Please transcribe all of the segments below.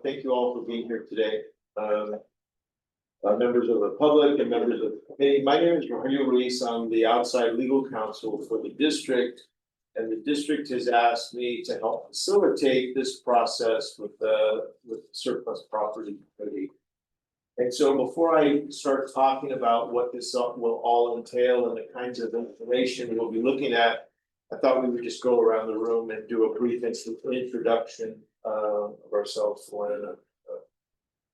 Thank you all for being here today. Members of the public and members of the committee. My name is Rogelio Ruiz. I'm the outside legal counsel for the district. And the district has asked me to help facilitate this process with the surplus property committee. And so before I start talking about what this will all entail and the kinds of information we'll be looking at, I thought we would just go around the room and do a brief introduction of ourselves for one another.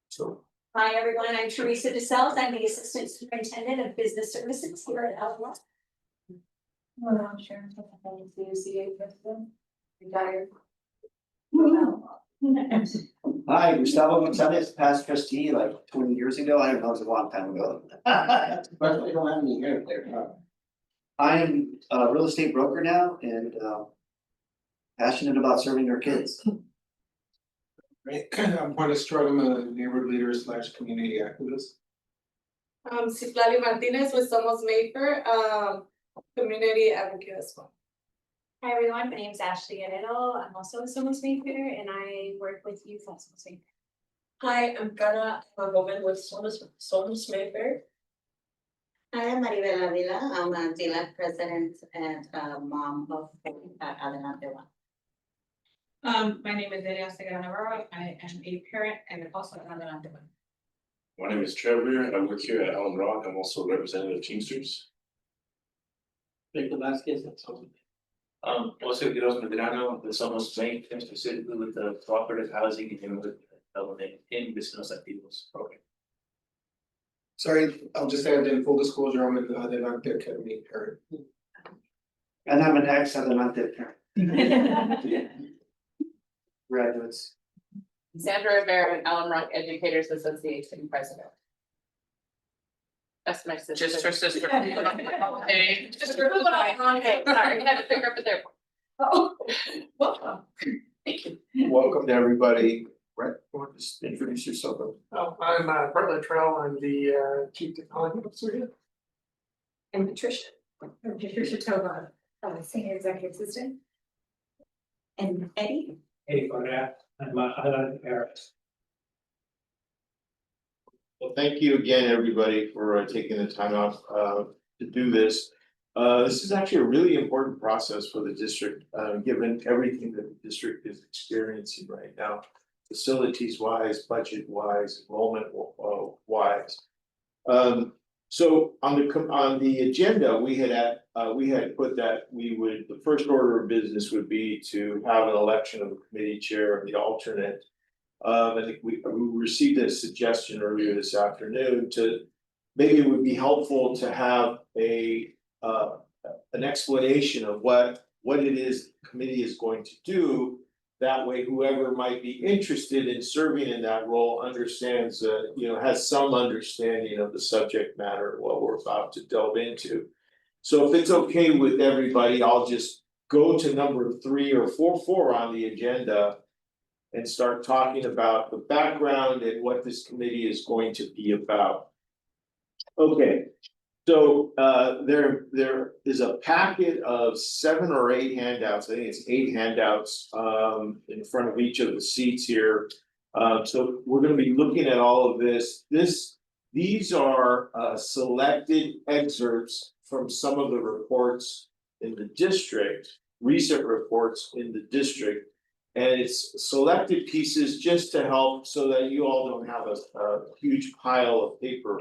So. Hi, everyone. I'm Teresa DeSales. I'm the Assistant Superintendent of Business Services here at Alamo. Well, I'm Sharon, I'm the CCA president, retired. Hi, Gustavo Gonzalez, past trustee like 20 years ago. I don't know, it was a long time ago. But we don't have any here there. I am a real estate broker now and passionate about serving our kids. Right, I'm Juan Estrada, I'm a neighborhood leader / community activist. Citlali Martinez with Somos Mayfair, community advocate as well. Hi, everyone. My name is Ashley Guerrero. I'm also a Somos Mayfair and I work with youth at Somos Mayfair. Hi, I'm Cara, I'm a woman with Somos Mayfair. Hi, I'm Maribel Avila. I'm a dealer president and mom of Adelante One. My name is Delia Segura Navarro. I am a parent and also an Adelante One. My name is Trevor. I work here at Allen Rock. I'm also a representative of Teamsters. Victor Vasquez, that's all. Jose Quiroz Medrano, with Somos Mayfair, specifically with the cooperative housing and with development in Vecinos Activos program. Sorry, I'll just add in full disclosure, I'm an Adelante Academy parent. And I'm an ex-Adelante parent. Graduates. Sandra Rivera, Allen Rock Educators Association President. That's my sister. Just her sister. Hey, just her sister. Sorry, I had to pick her up at there. Oh, welcome. Thank you. Welcome to everybody. Brett, you want to just introduce yourself? Oh, I'm Brett Luttrell, I'm the chief technology officer here. And Patricia. I'm Patricia Tovar, Senior Executive Assistant. And Eddie. Hey, for that, I'm Adelante Harris. Well, thank you again, everybody, for taking the time out to do this. This is actually a really important process for the district, given everything that the district is experiencing right now. Facilities wise, budget wise, enrollment wise. So on the agenda, we had put that the first order of business would be to have an election of a committee chair and the alternate. I think we received a suggestion earlier this afternoon to maybe it would be helpful to have an explanation of what it is the committee is going to do. That way, whoever might be interested in serving in that role understands, has some understanding of the subject matter, what we're about to delve into. So if it's okay with everybody, I'll just go to number 3 or 4 on the agenda and start talking about the background and what this committee is going to be about. Okay. So there is a packet of 7 or 8 handouts. I think it's 8 handouts in front of each of the seats here. So we're going to be looking at all of this. These are selected excerpts from some of the reports in the district, recent reports in the district. And it's selected pieces just to help so that you all don't have a huge pile of paper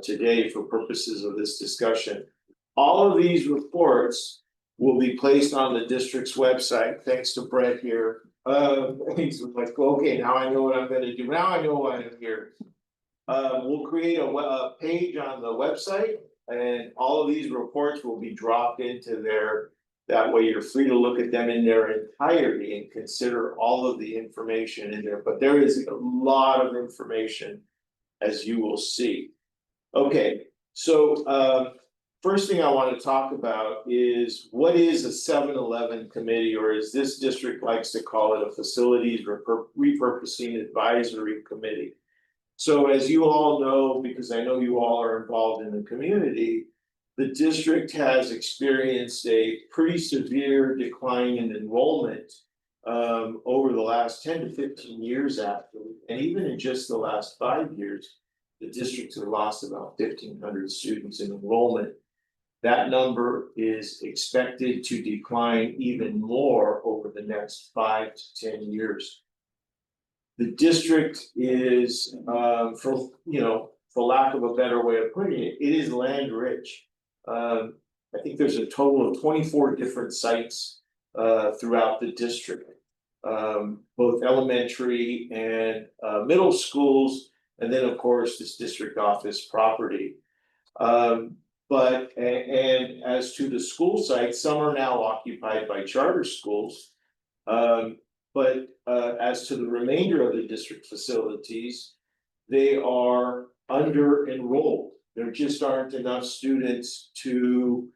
today for purposes of this discussion. All of these reports will be placed on the district's website, thanks to Brett here. He's like, okay, now I know what I'm gonna do, now I know why I'm here. We'll create a page on the website and all of these reports will be dropped into there. That way you're free to look at them in their entirety and consider all of the information in there, but there is a lot of information, as you will see. Okay, so first thing I want to talk about is what is a 7-Eleven committee, or as this district likes to call it, a facilities repurposing advisory committee. So as you all know, because I know you all are involved in the community, the district has experienced a pretty severe decline in enrollment over the last 10 to 15 years actually, and even in just the last 5 years. The districts have lost about 1,500 students in enrollment. That number is expected to decline even more over the next 5 to 10 years. The district is, for lack of a better way of putting it, it is land rich. I think there's a total of 24 different sites throughout the district. Both elementary and middle schools, and then of course this district office property. But as to the school sites, some are now occupied by charter schools. But as to the remainder of the district facilities, they are under enrolled. There just aren't enough students to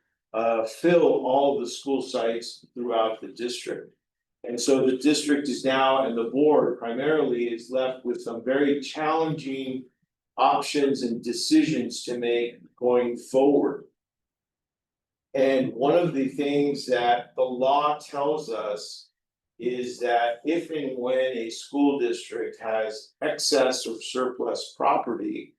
fill all the school sites throughout the district. And so the district is now, and the board primarily is left with some very challenging options and decisions to make going forward. And one of the things that the law tells us is that if and when a school district has excess or surplus property,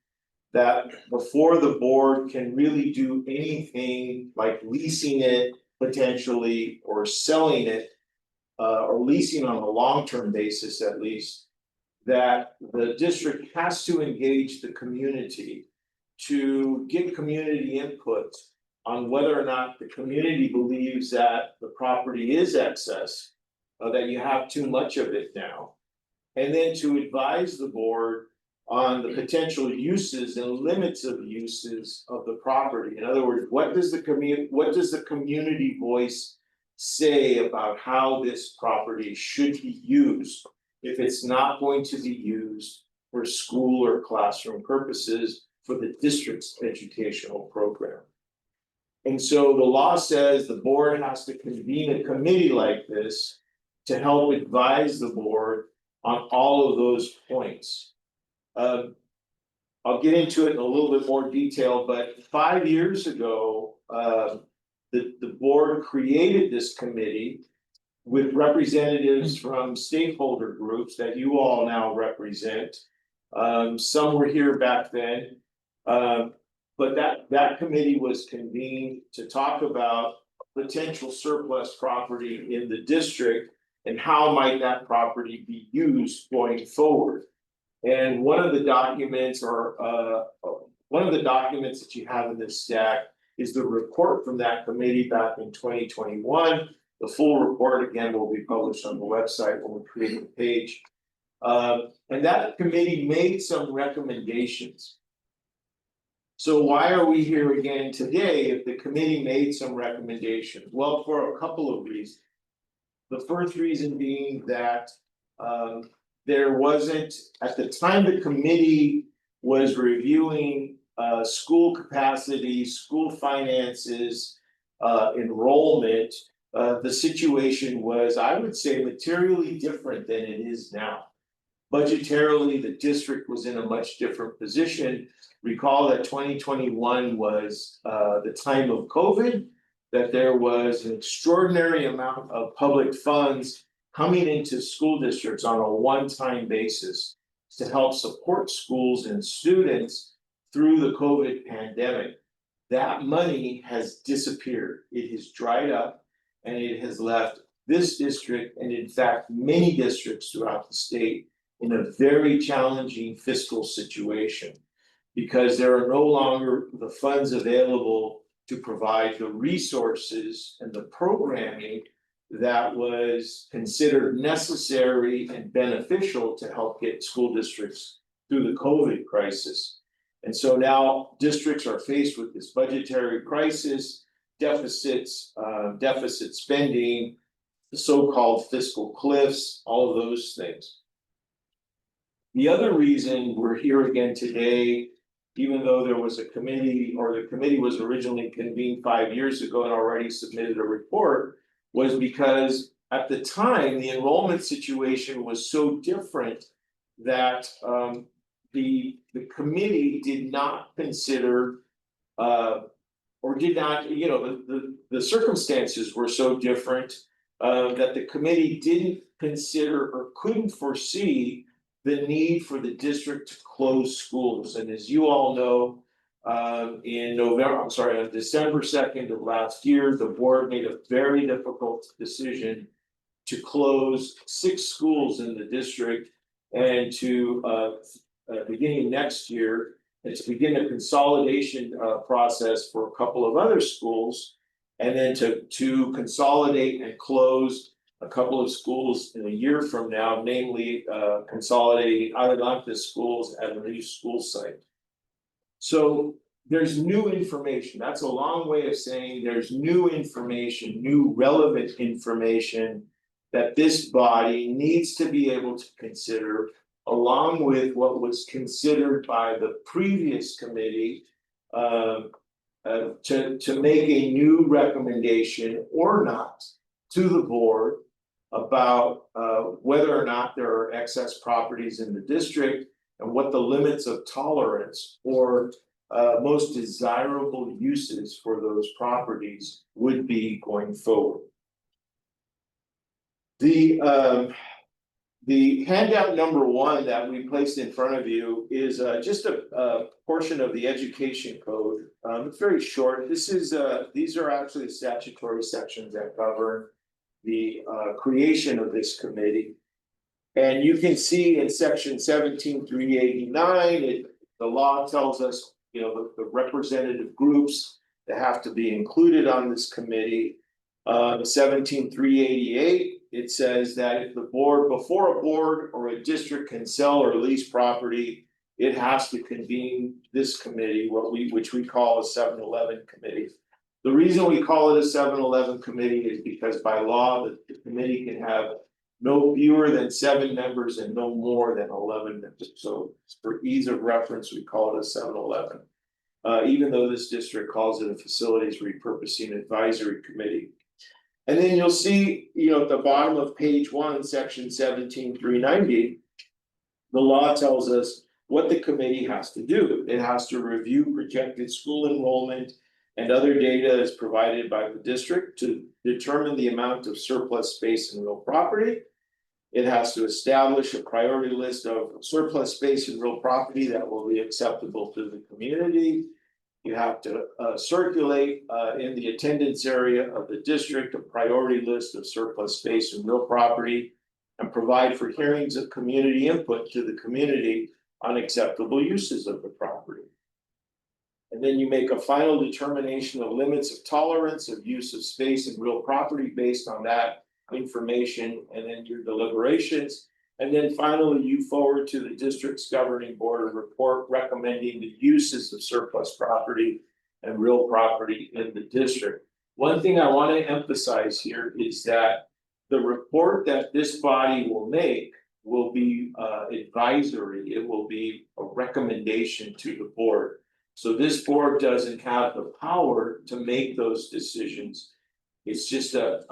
that before the board can really do anything like leasing it potentially or selling it, or leasing on a long-term basis at least, that the district has to engage the community to get community input on whether or not the community believes that the property is excess, that you have too much of it now. And then to advise the board on the potential uses and limits of uses of the property. In other words, what does the community voice say about how this property should be used if it's not going to be used for school or classroom purposes for the district's educational program? And so the law says the board has to convene a committee like this to help advise the board on all of those points. I'll get into it in a little bit more detail, but 5 years ago, the board created this committee with representatives from stakeholder groups that you all now represent. Some were here back then. But that committee was convened to talk about potential surplus property in the district and how might that property be used going forward. And one of the documents that you have in this stack is the report from that committee back in 2021. The full report again will be published on the website when we create the page. And that committee made some recommendations. So why are we here again today if the committee made some recommendations? Well, for a couple of reasons. The first reason being that there wasn't, at the time the committee was reviewing school capacity, school finances, enrollment, the situation was, I would say, materially different than it is now. Budgetarily, the district was in a much different position. Recall that 2021 was the time of COVID, that there was an extraordinary amount of public funds coming into school districts on a one-time basis to help support schools and students through the COVID pandemic. That money has disappeared. It has dried up and it has left this district, and in fact, many districts throughout the state, in a very challenging fiscal situation, because there are no longer the funds available to provide the resources and the programming that was considered necessary and beneficial to help get school districts through the COVID crisis. And so now districts are faced with this budgetary crisis, deficits, deficit spending, the so-called fiscal cliffs, all of those things. The other reason we're here again today, even though there was a committee, or the committee was originally convened 5 years ago and already submitted a report, was because at the time, the enrollment situation was so different that the committee did not consider or did not, the circumstances were so different that the committee didn't consider or couldn't foresee the need for the district to close schools, and as you all know. On December 2nd of last year, the board made a very difficult decision. To close 6 schools in the district and to beginning next year. And to begin a consolidation process for a couple of other schools. And then to consolidate and close a couple of schools in a year from now, namely consolidating Adelante schools at a new school site. So there's new information. That's a long way of saying there's new information, new relevant information that this body needs to be able to consider, along with what was considered by the previous committee to make a new recommendation or not to the board about whether or not there are excess properties in the district and what the limits of tolerance or most desirable uses for those properties would be going forward. The handout number 1 that we placed in front of you is just a portion of the education code. It's very short. These are actually statutory sections that govern the creation of this committee. And you can see in section 17-389, the law tells us, you know, the representative groups that have to be included on this committee. 17-388, it says that if the board, before a board or a district can sell or lease property, it has to convene this committee, which we call a 7-Eleven committee. The reason we call it a 7-Eleven committee is because by law, the committee can have no fewer than 7 members and no more than 11 members. So for ease of reference, we call it a 7-Eleven. Even though this district calls it a facilities repurposing advisory committee. And then you'll see, you know, at the bottom of page 1, section 17-390, the law tells us what the committee has to do. It has to review projected school enrollment and other data as provided by the district to determine the amount of surplus space and real property. It has to establish a priority list of surplus space and real property that will be acceptable to the community. You have to circulate in the attendance area of the district a priority list of surplus space and real property and provide for hearings of community input to the community on acceptable uses of the property. And then you make a final determination of limits of tolerance of use of space and real property based on that information and then your deliberations. And then finally, you forward to the district's governing board a report recommending the uses of surplus property and real property in the district. One thing I want to emphasize here is that the report that this body will make will be advisory. It will be a recommendation to the board. So this board doesn't have the power to make those decisions. It's just a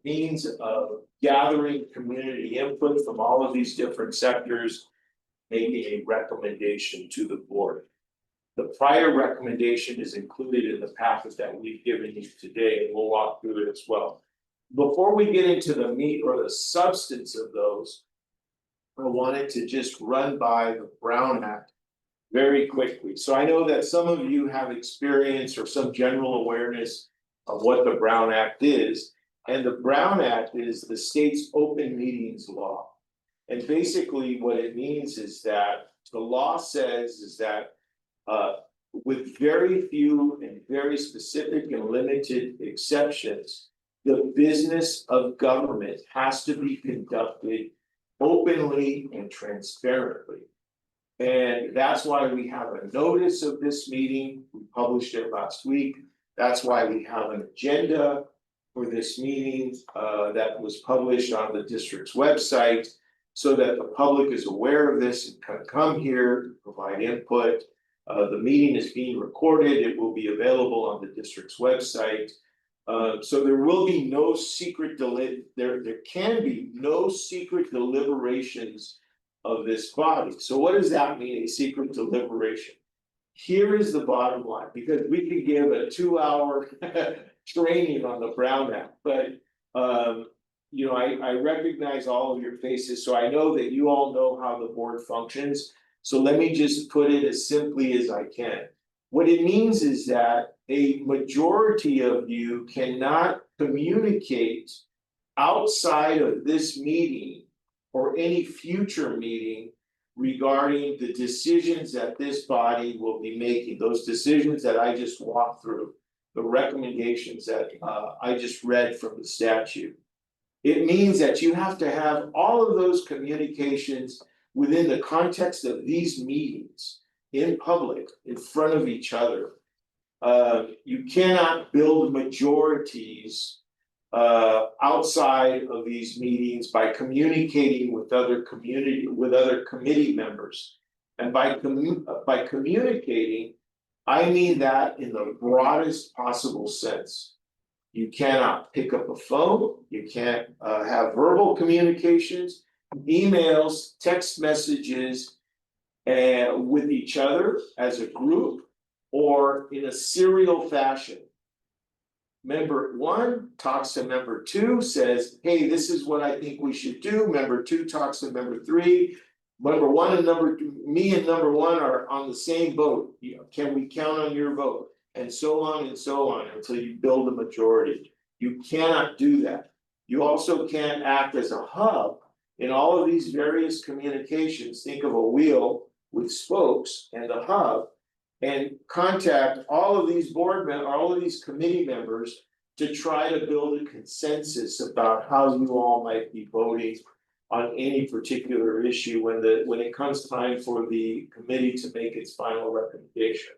means of gathering community input from all of these different sectors, making a recommendation to the board. The prior recommendation is included in the package that we've given you today, and we'll walk through it as well. Before we get into the meat or the substance of those, I wanted to just run by the Brown Act very quickly. So I know that some of you have experience or some general awareness of what the Brown Act is. And the Brown Act is the state's open meetings law. And basically what it means is that the law says is that with very few and very specific and limited exceptions, the business of government has to be conducted openly and transparently. And that's why we have a notice of this meeting. We published it last week. That's why we have an agenda for this meeting that was published on the district's website so that the public is aware of this and can come here, provide input. The meeting is being recorded. It will be available on the district's website. So there will be no secret there can be no secret deliberations of this body. So what does that mean, a secret deliberation? Here is the bottom line, because we could give a 2-hour training on the Brown Act, but you know, I recognize all of your faces, so I know that you all know how the board functions. So let me just put it as simply as I can. What it means is that a majority of you cannot communicate outside of this meeting or any future meeting regarding the decisions that this body will be making, those decisions that I just walked through, the recommendations that I just read from the statute. It means that you have to have all of those communications within the context of these meetings in public, in front of each other. You cannot build majorities outside of these meetings by communicating with other committee members. And by communicating, I mean that in the broadest possible sense. You cannot pick up a phone, you can't have verbal communications, emails, text messages. With each other as a group or in a serial fashion. Member 1 talks to member 2, says, hey, this is what I think we should do. Member 2 talks to member 3. Member 1 and me and number 1 are on the same boat. You know, can we count on your vote? And so on until you build a majority. You cannot do that. You also can't act as a hub in all of these various communications. Think of a wheel with spokes and the hub, and contact all of these all of these committee members to try to build a consensus about how you all might be voting on any particular issue when it comes time for the committee to make its final recommendation.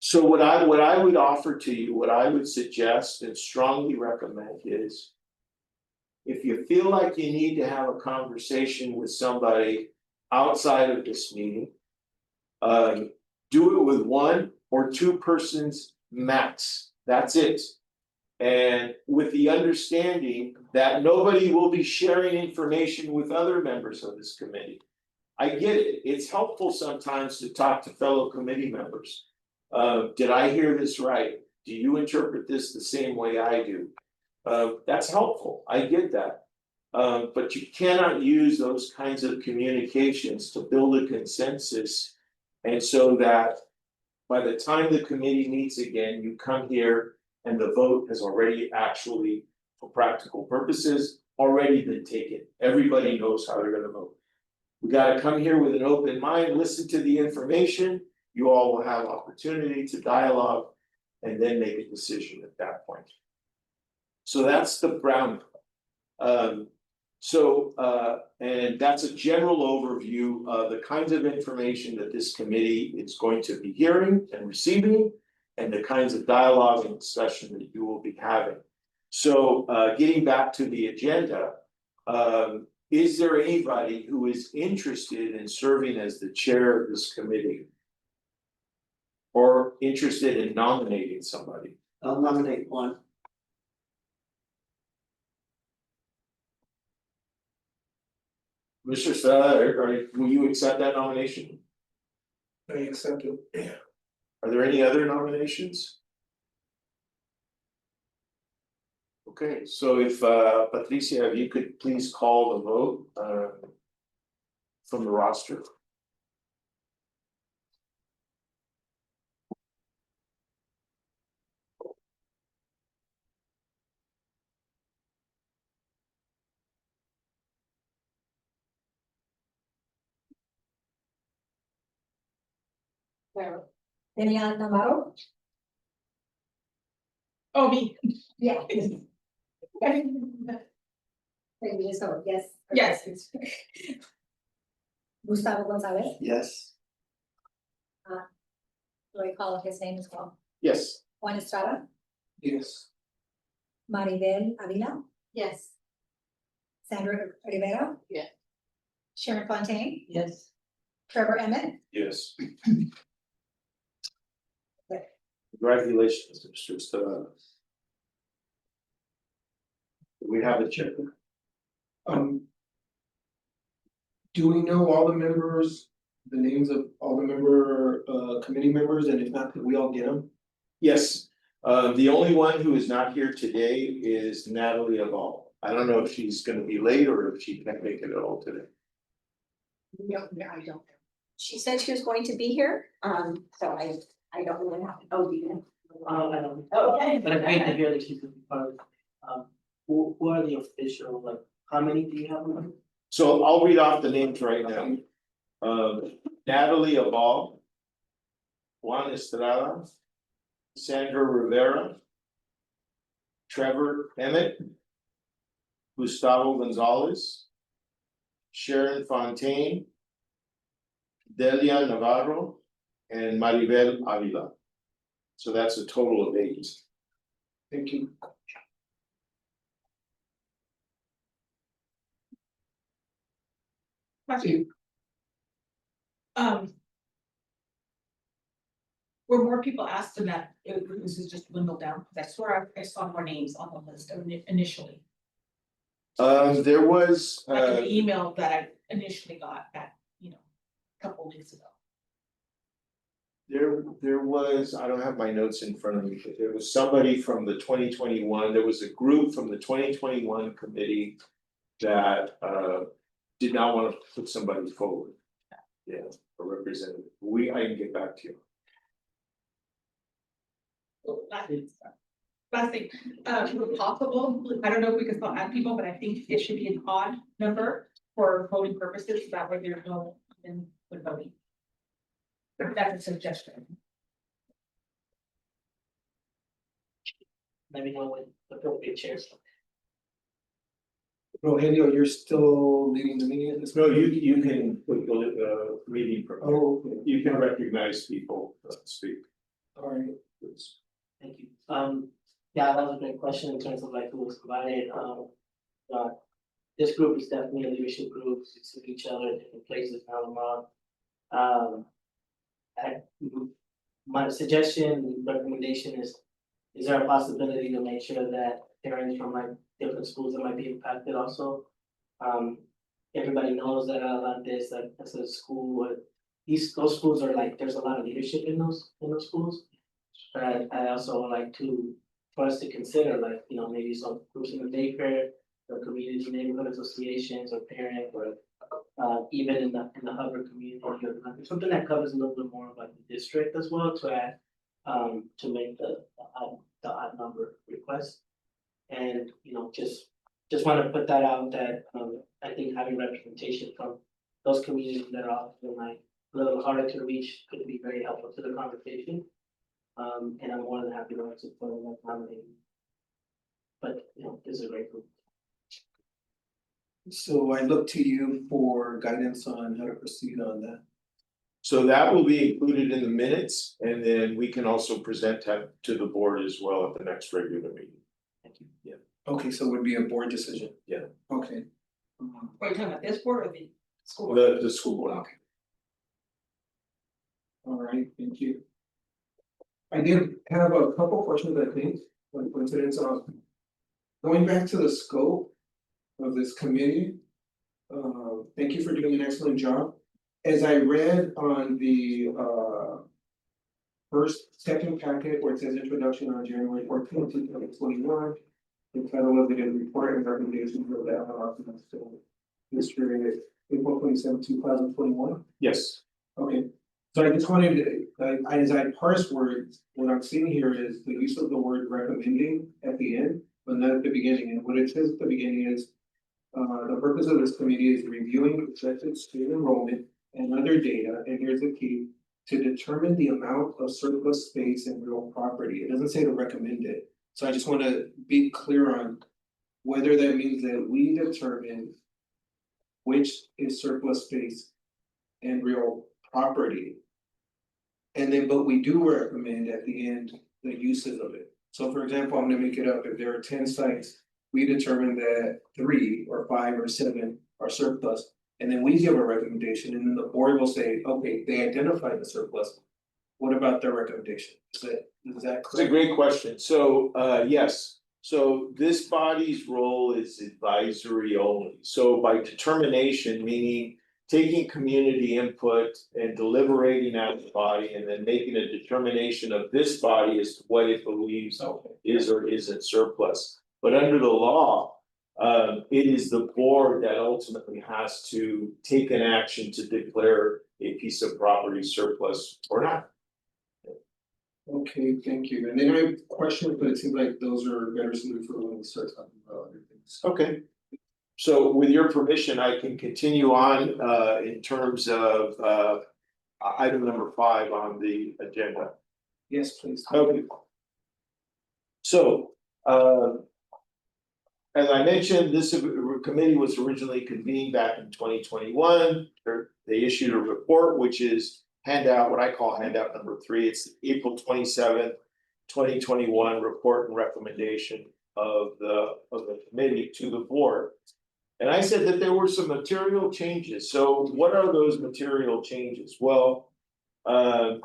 So what I would offer to you, what I would suggest and strongly recommend is, if you feel like you need to have a conversation with somebody outside of this meeting, do it with 1 or 2 persons max, that's it. And with the understanding that nobody will be sharing information with other members of this committee. I get it, it's helpful sometimes to talk to fellow committee members. Did I hear this right? Do you interpret this the same way I do? That's helpful, I get that. But you cannot use those kinds of communications to build a consensus. And so that by the time the committee meets again, you come here and the vote has already actually, for practical purposes, already been taken. Everybody knows how they're gonna vote. We gotta come here with an open mind, listen to the information. You all will have opportunity to dialogue and then make a decision at that point. So that's the ground. And that's a general overview of the kinds of information that this committee is going to be hearing and receiving, and the kinds of dialogue and discussion that you will be having. So getting back to the agenda, is there anybody who is interested in serving as the chair of this committee? Or interested in nominating somebody? I'll nominate 1. Mr. Estrada, will you accept that nomination? I accept it. Are there any other nominations? Okay, so if Patricia, if you could please call the vote from the roster. Danielle Navarro? Oh, me. Yeah. Can you just go, yes? Yes. Gustavo Gonzalez, Yes. do I call his name as well? Yes. Juan Estrada, Yes. Maribel Avila, Yes. Sandra Rivera. Yeah. Sharon Fontaine, Yes. Trevor Emmett, Yes. Congratulations, Mr. Estrada. We have a check. Do we know all the members, the names of all the committee members, and if not, could we all get them? Yes, the only one who is not here today is Natalie Aval. I don't know if she's gonna be late or if she can't make it at all today. I don't. She said she was going to be here, so I don't really have, oh, do you? I don't. Okay. But it's great to hear that she's gonna be part of, who are the official, like, how many do you have? on them? So I'll read off the names right now. Natalie Abal. Juan Estrada. Sandra Rivera. Trevor Emmett. Gustavo Gonzalez. Sharon Fontaine. Delia Navarro and Maribel Avila. So that's a total of 8. Thank you. Question. Were more people asked than that, this is just dwindled down, because I swear I saw more names on the list initially. There was, Like in the email that I initially got back, a couple of weeks ago. there was, I don't have my notes in front of me, but there was somebody from the 2021, there was a group from the 2021 committee. That did not want to put somebody forward. Yeah, a representative, I can get back to you. Last thing, if possible, I don't know if we can still add people, but I think it should be an odd number for voting purposes, that way there's no in with voting. That's a suggestion. Let me know when the appropriate chairs. Rogelio, you're still leading the meeting at this No, point? you can put the meeting, Oh, okay. you can recognize people, speak. All right. Thank you. Yeah, that was a great question in terms of like who was provided, this group is definitely a leadership group, we see each other at different places around the month. My suggestion, recommendation is there a possibility to make sure that parents from like different schools that might be impacted also? Everybody knows that Adelante, like, as a school, those schools are like, there's a lot of leadership in those schools. But I also would like for us to consider, like, maybe some groups in the daycare, or community neighborhood associations, or parent, or even in the Hubbard community, or something that covers a little bit more of like the district as well, to add, to make the odd number request. And, just want to put that out that, I think having representation from those communities that are often like a little harder to reach could be very helpful to the conversation. And I'm more than happy to support that nominating. But, this is a great group. So I look to you for guidance on how to proceed on that. So that will be included in the minutes, and then we can also present that to the board as well at the next regular meeting. Thank you. Yeah. Okay, so it would be a board decision? Yeah. Okay. Are you talking about this board or the school? The school board. Okay. All right, thank you. I did have a couple questions, I think, one coincidence on. Going back to the scope of this committee. Thank you for doing an excellent job. As I read on the second packet where it says introduction on January 14th, 2021. The title of it is report and recommendations of the Allen District, April 27, 2021. Yes. Okay, so I just wanted to, as I parse words, what I'm seeing here is the use of the word recommending at the end, but not at the beginning, and what it says at the beginning is. The purpose of this committee is reviewing projected student enrollment and other data, and here's the key. To determine the amount of surplus space and real property, it doesn't say to recommend it, so I just wanna be clear on. Whether that means that we determine. Which is surplus space and real property. And then, but we do recommend at the end the uses of it. So for example, I'm gonna make it up, if there are 10 sites, we determine that 3 or 5 or 7 are surplus. And then we give a recommendation, and then the board will say, okay, they identified the surplus. What about their recommendation? Is that It's a correct? great question. So, yes. So this body's role is advisory only. So by determination, meaning taking community input and deliberating as a body and then making a determination of this body as to what it believes is or isn't surplus. But under the law, It is the board that ultimately has to take an action to declare a piece of property surplus or not. Okay, thank you. And then I have questions, but it seems like those are better suited for when we start talking about other things. Okay. So with your permission, I can continue on in terms of item number 5 on the agenda. Yes, please. Okay. So, as I mentioned, this committee was originally convened back in 2021. They issued a report, which is handout, what I call handout number 3. It's April 27th, 2021 report and recommendation of the committee to the board. And I said that there were some material changes. So what are those material changes? Well,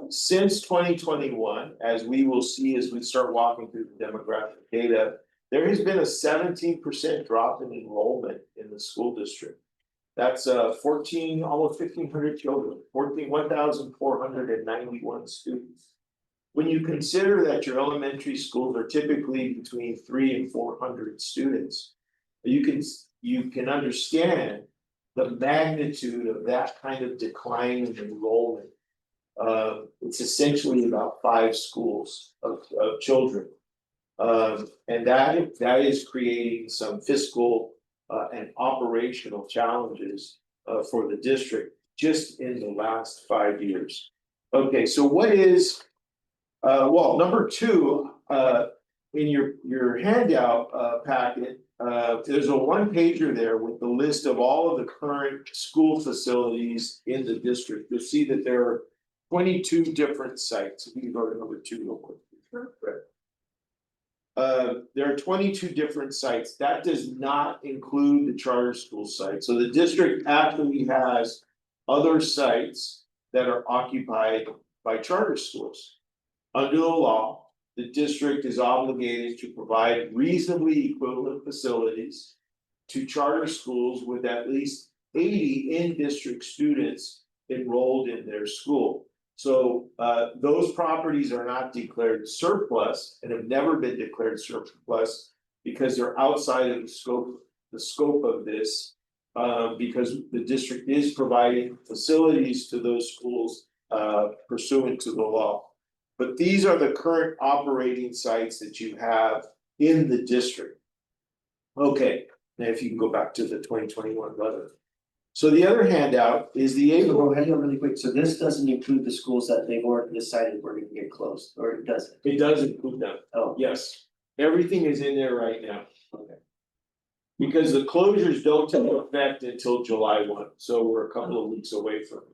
since 2021, as we will see as we start walking through the demographic data, there has been a 17% drop in enrollment in the school district. That's 14, almost 1,500 children, 1,491 students. When you consider that your elementary schools are typically between 300 and 400 students, you can understand the magnitude of that kind of decline in enrollment. It's essentially about 5 schools of children. And that is creating some fiscal and operational challenges for the district just in the last 5 years. Okay, so what is, well, number 2, in your handout packet, there's a 1-pager there with the list of all of the current school facilities in the district. You'll see that there are 22 different sites. You can go to number 2 real quick. There are 22 different sites. That does not include the charter school site. So the district actually has other sites that are occupied by charter schools. Under the law, the district is obligated to provide reasonably equivalent facilities to charter schools with at least 80 in-district students enrolled in their school. So those properties are not declared surplus and have never been declared surplus because they're outside of the scope of this. Because the district is providing facilities to those schools pursuant to the law. But these are the current operating sites that you have in the district. Okay, now if you can go back to the 2021 letter. So the other handout is the So April. hang on really quick, so this doesn't include the schools that they've already decided were gonna get closed, or it doesn't? It does include them. Oh, Yes, everything is in there right now. Okay. Because the closures don't take effect until July 1, so we're a couple of weeks away from it.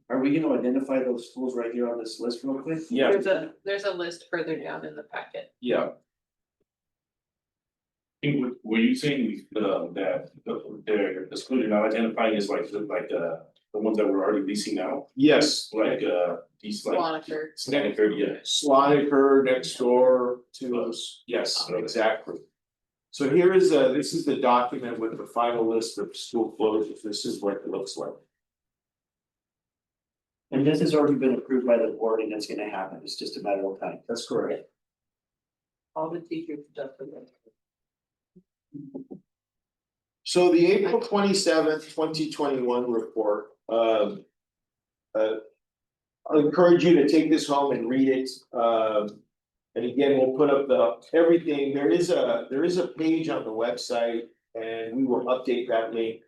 are we gonna identify those schools right here on this list real quick? Yeah, There's a list further down in the packet. yeah, Were you saying that the school you're not identifying is like the ones that we're already leasing now? yes, Like these like Monitor. Snedeker, yeah. Sloniker next door to us, yes, exactly. So here is this is the document with the final list of school closures, this is what it looks like. And this has already been approved by the board and it's gonna happen, it's just a matter of time. That's correct. All the teachers stuff for them. So the April 27th, 2021 report, I encourage you to take this home and read it. And again, we'll put up everything, there is a page on the website and we will update that link.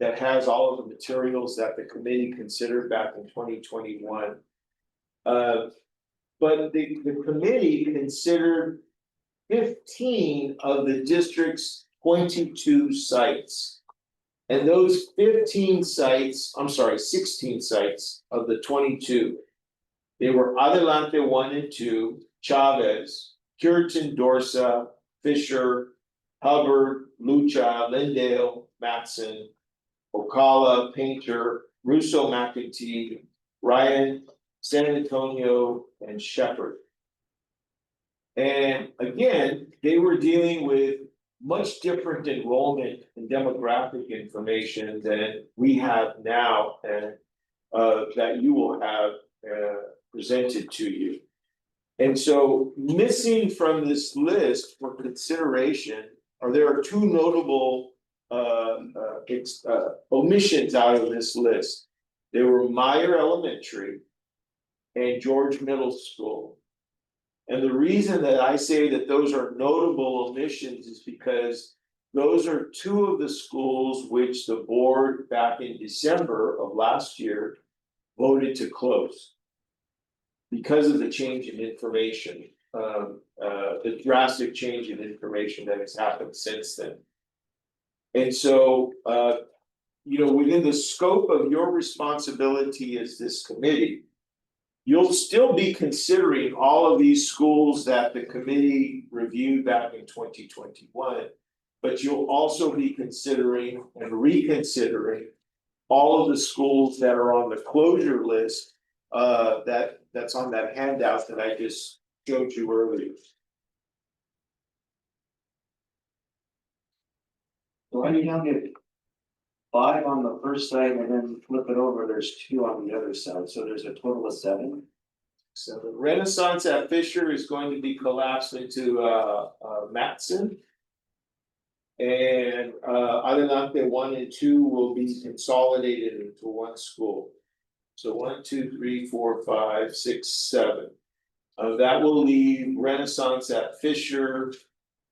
That has all of the materials that the committee considered back in 2021. But the committee considered 15 of the district's 22 sites. And those 16 sites of the 22. They were Adelante 1 and 2, Chavez, Puritan, Dorsa, Fisher, Hubbard, Lucha, Lindale, Matson, Ocala, Painter, Russo, McEntee, Ryan, San Antonio, and Shepherd. And again, they were dealing with much different enrollment and demographic information than we have now and that you will have presented to you. And so missing from this list for consideration or there are two notable omissions out of this list. They were Meyer Elementary and George Middle School. And the reason that I say that those are notable omissions is because those are two of the schools which the board back in December of last year voted to close. Because of the change in information, the drastic change in information that has happened since then. And so, within the scope of your responsibility as this committee, you'll still be considering all of these schools that the committee reviewed back in 2021. But you'll also be considering and reconsidering all of the schools that are on the closure list. That's on that handout that I just showed you earlier. So I can get 5 on the first side and then flip it over, there's 2 on the other side, so there's a total of 7. So the Renaissance at Fisher is going to be collapsed into Matson. And Adelante 1 and 2 will be consolidated into one school. So 1, 2, 3, 4, 5, 6, 7. That will leave Renaissance at Fisher.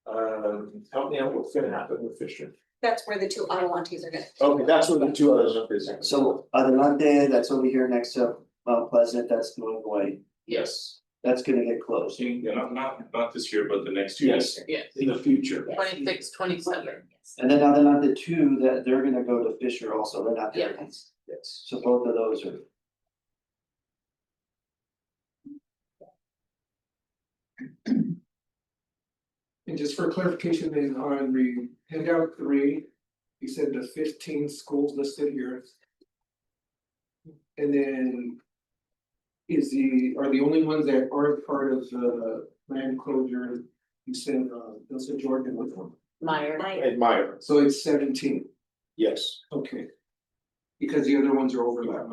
Help me out, what's gonna happen with Fisher? That's where the two Adelantes are gonna. Okay, that's where the two others are. Is. So Adelante, that's over here next to Mount Pleasant, that's going away, Yes, that's gonna get closed. Yeah, not this year, but the next 2 years. yes, Yeah, in the future. 26, 27. And then Adelante 2, that they're gonna go to Fisher also, they're not there. Yes. So both of those are. And just for clarification, then on the handout 3, you said the 15 schools listed here. And then are the only ones that aren't part of the land closure, you said, Elsa George and which one? Meyer. Admire, So it's 17, yes. okay. Because the other ones are overlapped.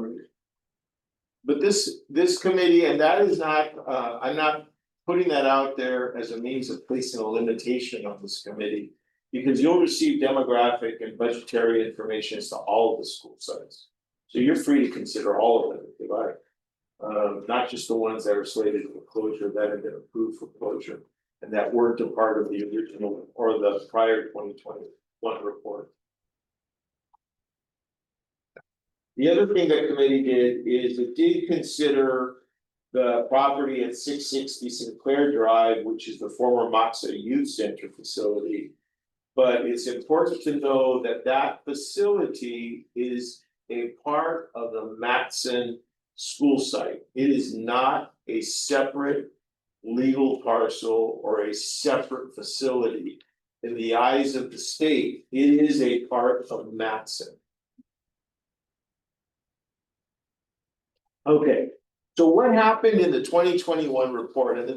But this committee, and that is not, I'm not putting that out there as a means of placing a limitation on this committee. Because you'll receive demographic and budgetary information as to all of the school sites. So you're free to consider all of them if you like. Not just the ones that are slated for closure that have been approved for closure. And that weren't a part of the original or the prior 2021 report. The other thing the committee did is it did consider the property at 660 Sinclair Drive, which is the former Moxa Youth Center facility. But it's important to know that that facility is a part of the Matson school site. It is not a separate legal parcel or a separate facility. In the eyes of the state, it is a part of Matson. Okay, so what happened in the 2021 report? And the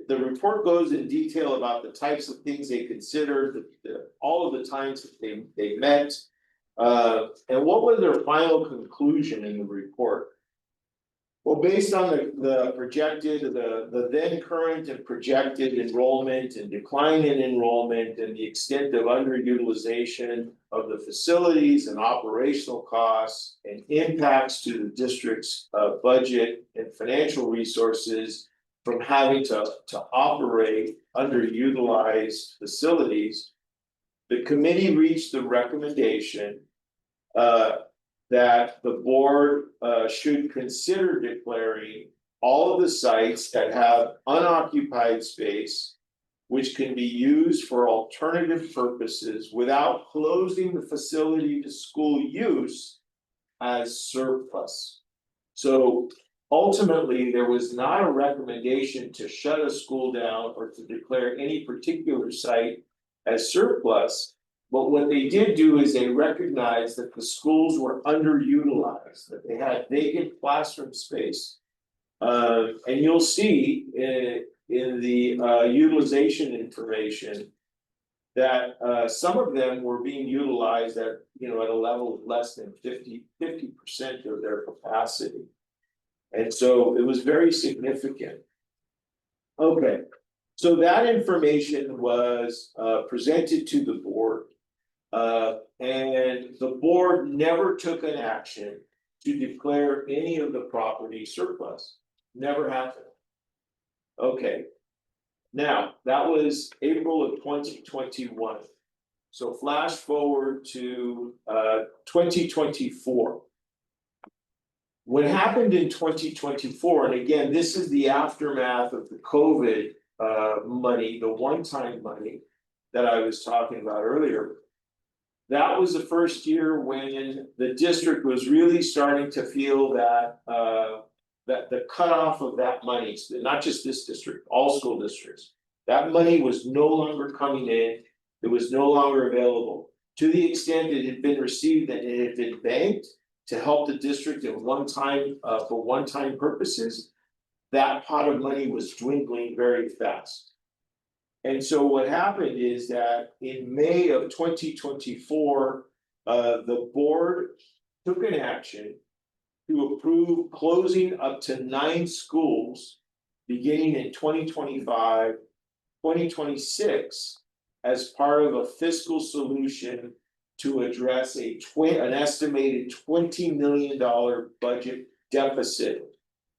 the report goes in detail about the types of things they considered, all of the times that they met. And what was their final conclusion in the report? Well, based on the projected, the then current and projected enrollment and decline in enrollment and the extent of underutilization of the facilities and operational costs and impacts to the district's budget and financial resources from having to operate underutilized facilities, the committee reached the recommendation that the board should consider declaring all of the sites that have unoccupied space, which can be used for alternative purposes without closing the facility to school use, as surplus. So ultimately, there was not a recommendation to shut a school down or to declare any particular site as surplus. But what they did do is they recognized that the schools were underutilized, that they had vacant classroom space. And you'll see in the utilization information that some of them were being utilized at, at a level of less than 50% of their capacity. And so it was very significant. Okay, So that information was presented to the board. And the board never took an action to declare any of the property surplus. Never happened. Okay. Now, that was April of 2021. So flash forward to 2024. What happened in 2024, and again, this is the aftermath of the COVID money, the one-time money that I was talking about earlier. That was the first year when the district was really starting to feel that that the cutoff of that money, not just this district, all school districts. That money was no longer coming in, it was no longer available. To the extent it had been received and it had been banked to help the district in for one-time purposes. That pot of money was dwindling very fast. And so what happened is that in May of 2024, the board took an action to approve closing up to 9 schools beginning in 2025, 2026 as part of a fiscal solution to address an estimated $20 million budget deficit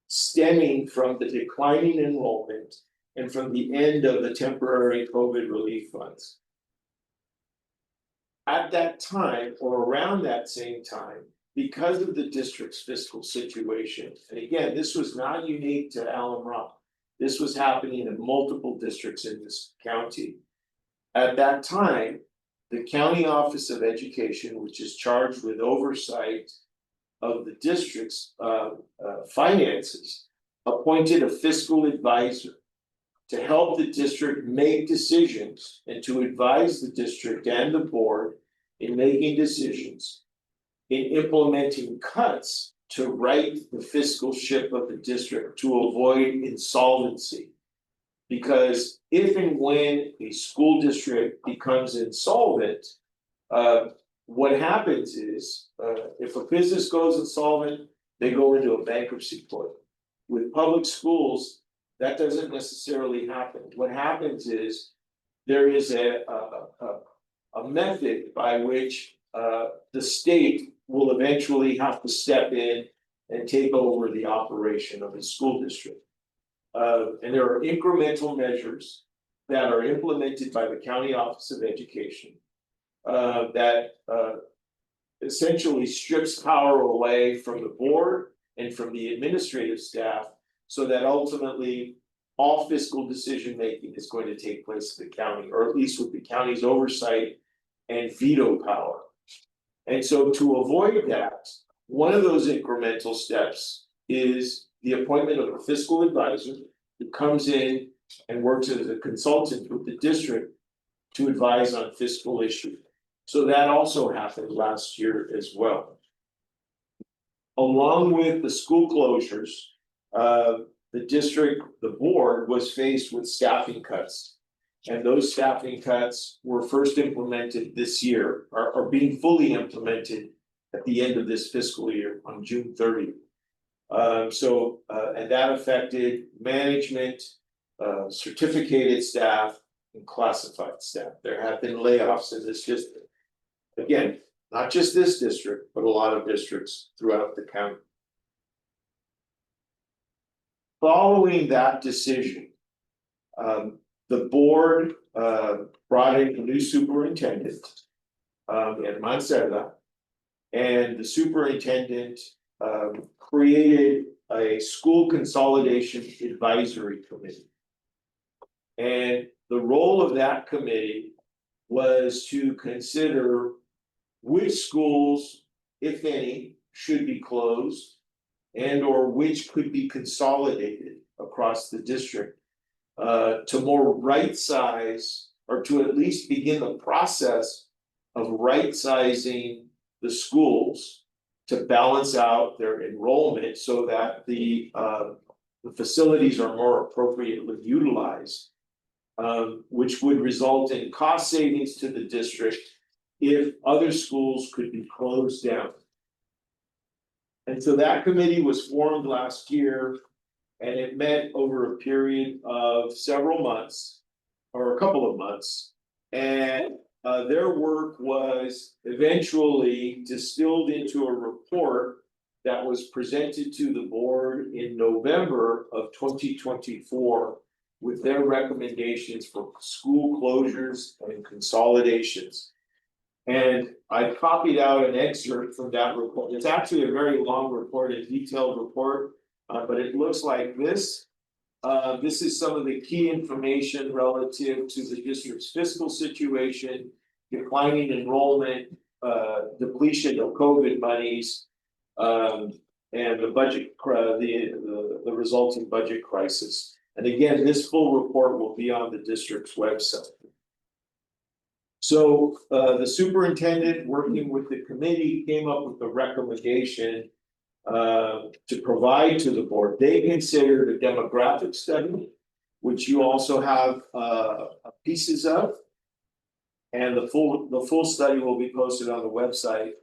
stemming from the declining enrollment and from the end of the temporary COVID relief funds. At that time, or around that same time, because of the district's fiscal situation, and again, this was not unique to Alum Rock. This was happening in multiple districts in this county. At that time, the County Office of Education, which is charged with oversight of the district's finances, appointed a fiscal advisor to help the district make decisions and to advise the district and the board in making decisions in implementing cuts to right the fiscal ship of the district to avoid insolvency. Because if and when a school district becomes insolvent, what happens is, if a business goes insolvent, they go into a bankruptcy court. With public schools, that doesn't necessarily happen. What happens is there is a method by which the state will eventually have to step in and take over the operation of the school district. And there are incremental measures that are implemented by the County Office of Education that essentially strips power away from the board and from the administrative staff, so that ultimately all fiscal decision making is going to take place in the county, or at least with the county's oversight and veto power. And so to avoid that, one of those incremental steps is the appointment of a fiscal advisor who comes in and works as a consultant with the district to advise on fiscal issues. So that also happened last year as well. Along with the school closures, the board was faced with staffing cuts. And those staffing cuts were first implemented this year, are being fully implemented at the end of this fiscal year on June 30th. And that affected management, certificated staff, and classified staff. There have been layoffs in this district. Again, not just this district, but a lot of districts throughout the county. Following that decision, the board brought in a new superintendent, Herman Cerda, and the superintendent created a school consolidation advisory committee. And the role of that committee was to consider which schools, if any, should be closed and or which could be consolidated across the district to more right size, or to at least begin the process of right sizing the schools to balance out their enrollment so that the facilities are more appropriately utilized, which would result in cost savings to the district if other schools could be closed down. And so that committee was formed last year. And it met over a period of several months, or a couple of months. And their work was eventually distilled into a report that was presented to the board in November of 2024 with their recommendations for school closures and consolidations. And I copied out an excerpt from that report. It's actually a very long report, a detailed report, but it looks like this. This is some of the key information relative to the district's fiscal situation, declining enrollment, depletion of COVID monies, and the budget, the resulting budget crisis. And again, this full report will be on the district's website. So the superintendent, working with the committee, came up with a recommendation to provide to the board. They considered a demographic study, which you also have pieces of. And the full study will be posted on the website.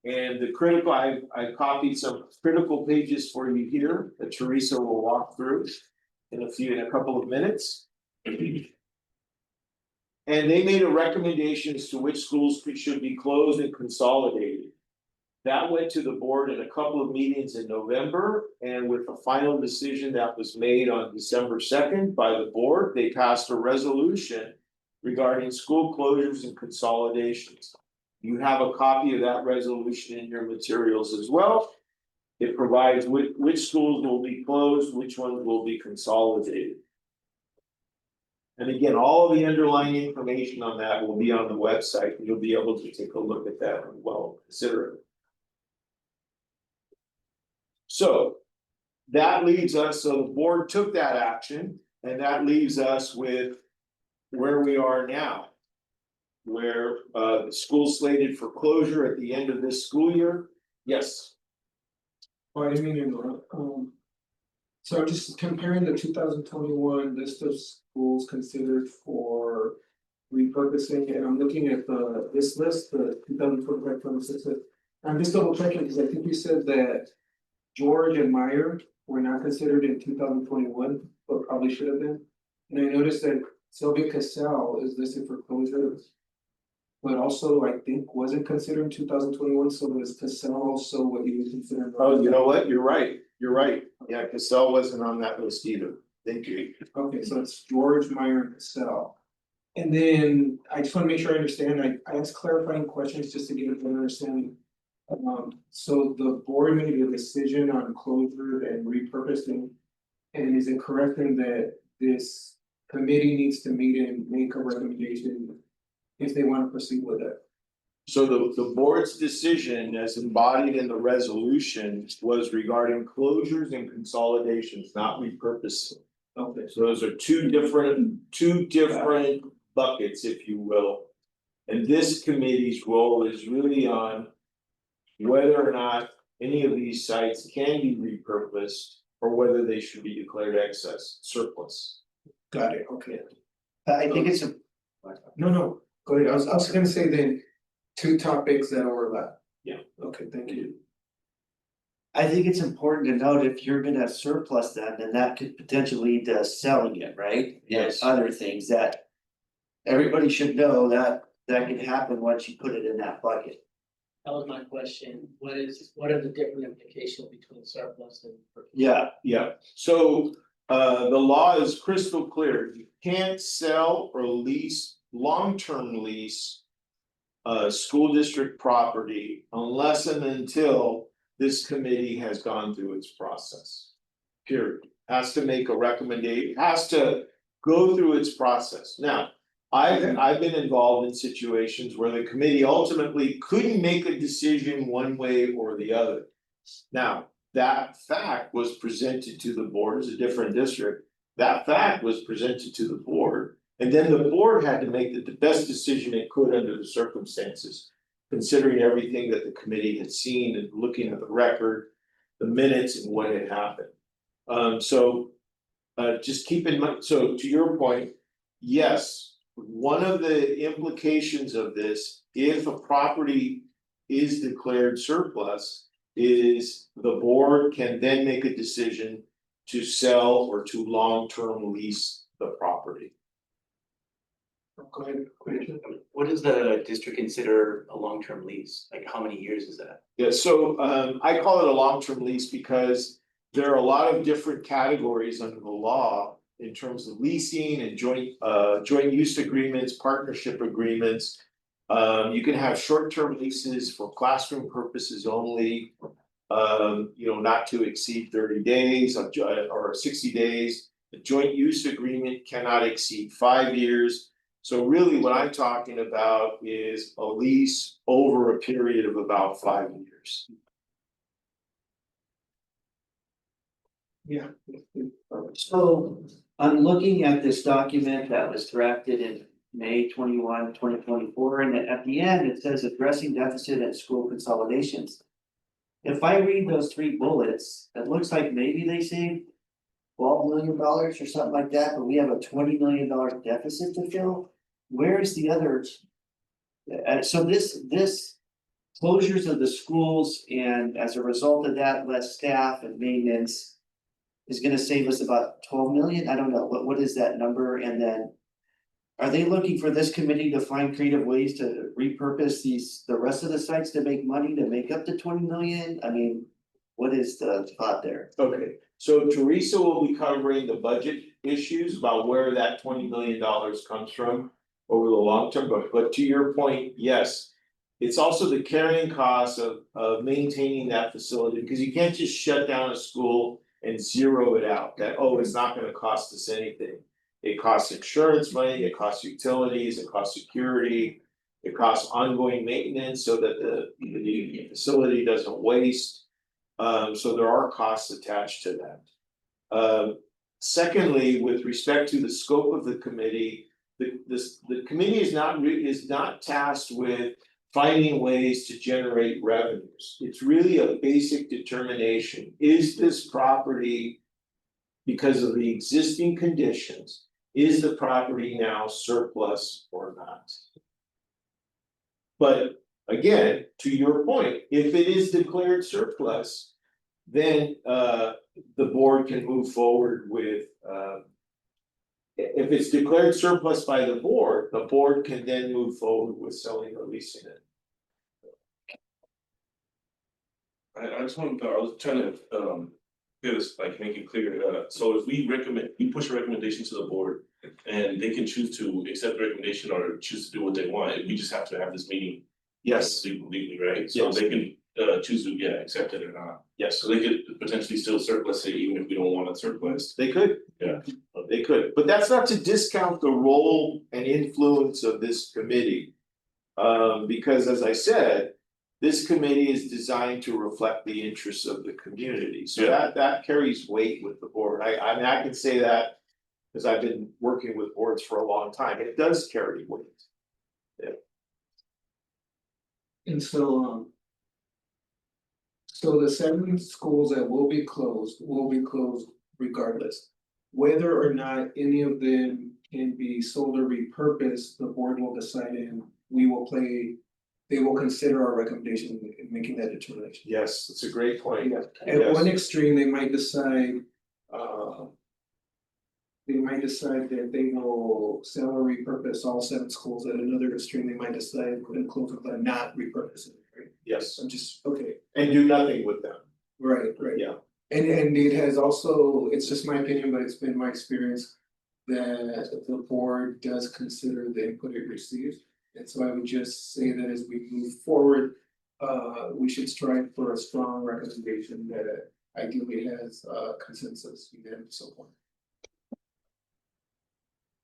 And the critical, I copied some critical pages for you here that Teresa will walk through in a couple of minutes. And they made a recommendation as to which schools should be closed and consolidated. That went to the board in a couple of meetings in November, and with a final decision that was made on December 2nd by the board, they passed a resolution regarding school closures and consolidations. You have a copy of that resolution in your materials as well. It provides which schools will be closed, which ones will be consolidated. And again, all of the underlying information on that will be on the website. You'll be able to take a look at that and well consider it. So that leaves us, so the board took that action, and that leaves us with where we are now. Where the school's slated for closure at the end of this school year. Yes. Oh, I didn't mean to interrupt. So I'm just comparing the 2021 list of schools considered for repurposing, and I'm looking at this list, the 2025-26. I'm just double checking because I think you said that George and Meyer were not considered in 2021, but probably should have been. And I noticed that Sylvia Cassell is listed for closure, but also I think wasn't considered in 2021. So is Cassell also what you would consider? Oh, you know what? You're right. You're right. Yeah, Cassell wasn't on that list either. Thank you. Okay, so it's George, Meyer, and Cassell. And then I just want to make sure I understand. I asked clarifying questions just to get a better understanding. So the board made a decision on closure and repurposing. And is it correct in that this committee needs to meet and make a recommendation if they want to proceed with it? So the board's decision as embodied in the resolution was regarding closures and consolidations, not repurposing. Okay, So those are two different buckets, if you will. And this committee's role is really on whether or not any of these sites can be repurposed or whether they should be declared excess surplus. got it, okay. I think it's a, No, go ahead. I was gonna say then, two topics that overlap. Yeah. Okay, thank you. I think it's important to note if you're gonna surplus that, then that could potentially lead to selling it, right? Yes. And other things that everybody should know that can happen once you put it in that bucket. That was my question. What are the different implications between surplus and? Yeah, so the law is crystal clear. You can't sell or lease, long-term lease. School district property unless and until this committee has gone through its process. Period. Has to make a recommendation, has to go through its process. Now, I've been involved in situations where the committee ultimately couldn't make a decision one way or the other. Now, that fact was presented to the board as a different district. That fact was presented to the board. And then the board had to make the best decision it could under the circumstances, considering everything that the committee had seen and looking at the record, the minutes and what had happened. Just keep in mind, so to your point, yes, one of the implications of this, if a property is declared surplus, is the board can then make a decision to sell or to long-term lease the property. Go ahead, Commissioner. What does the district consider a long-term lease? Like, how many years is that? Yeah, so I call it a long-term lease because there are a lot of different categories under the law in terms of leasing and joint use agreements, partnership agreements. You can have short-term leases for classroom purposes only. Not to exceed 30 days or 60 days. The joint use agreement cannot exceed 5 years. So really what I'm talking about is a lease over a period of about 5 years. Yeah. So I'm looking at this document that was drafted in May 21, 2024, and at the end, it says addressing deficit at school consolidations. If I read those 3 bullets, it looks like maybe they saved $12 million or something like that, but we have a $20 million deficit to fill. Where's the others? So this closures of the schools, and as a result of that, less staff and maintenance is gonna save us about 12 million. I don't know, what is that number? And then are they looking for this committee to find creative ways to repurpose the rest of the sites to make money to make up the 20 million? I mean, what is the thought there? Okay, so Teresa will be covering the budget issues about where that $20 million comes from over the long term, but to your point, yes. It's also the carrying cost of maintaining that facility, because you can't just shut down a school and zero it out, that, oh, it's not gonna cost us anything. It costs insurance money, it costs utilities, it costs security, it costs ongoing maintenance so that the facility doesn't waste. So there are costs attached to that. Secondly, with respect to the scope of the committee, the committee is not tasked with finding ways to generate revenues. It's really a basic determination. Is this property, because of the existing conditions, is the property now surplus or not? But again, to your point, if it is declared surplus, then the board can move forward with if it's declared surplus by the board can then move forward with selling or leasing it. I just want to, I was trying to get this, like, make it clear, so if we push a recommendation to the board. And they can choose to accept the recommendation or choose to do what they want, we just have to have this meeting. Yes, Legally, right? So Yes. they can choose to, accept it or not, yes, so they could potentially still surplus it even if we don't want it surplus. they could. Yeah. They could, but that's not to discount the role and influence of this committee. Because as I said, this committee is designed to reflect the interests of the community, so Yeah. that carries weight with the board. I mean, I can say that. Cause I've been working with boards for a long time, it does carry weight. And so the 7 schools that will be closed regardless. Whether or not any of them can be sold or repurposed, the board will decide, and they will consider our recommendation in making that determination. Yes, it's a great point. At Yes. one extreme, they might decide, that they will sell or repurpose all 7 schools. At another extreme, they might decide to close them but not repurpose it, right? Yes, I'm just, okay, and do nothing with them. right. Yeah. And it has also, it's just my opinion, but it's been my experience that the board does consider the input it receives. And so I would just say that as we move forward, we should strive for a strong recommendation that ideally has consensus unanimous support.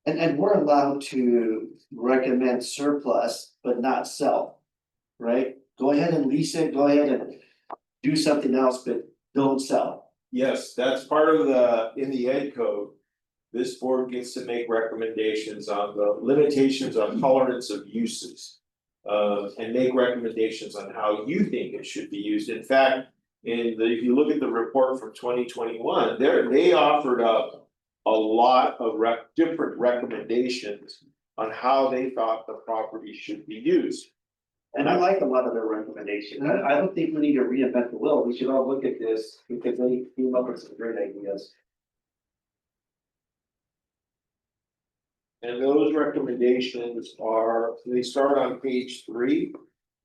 And we're allowed to recommend surplus, but not sell, right? Go ahead and lease it, go ahead and do something else, but don't sell. Yes, that's part of in the ed code. This board gets to make recommendations on the limitations on tolerance of uses. And make recommendations on how you think it should be used. In fact, if you look at the report from 2021, they offered up a lot of different recommendations on how they thought the property should be used. And I like a lot of their recommendations. I don't think we need to reinvent the wheel. We should all look at this because they came up with some great ideas. And those recommendations are, they start on page 3,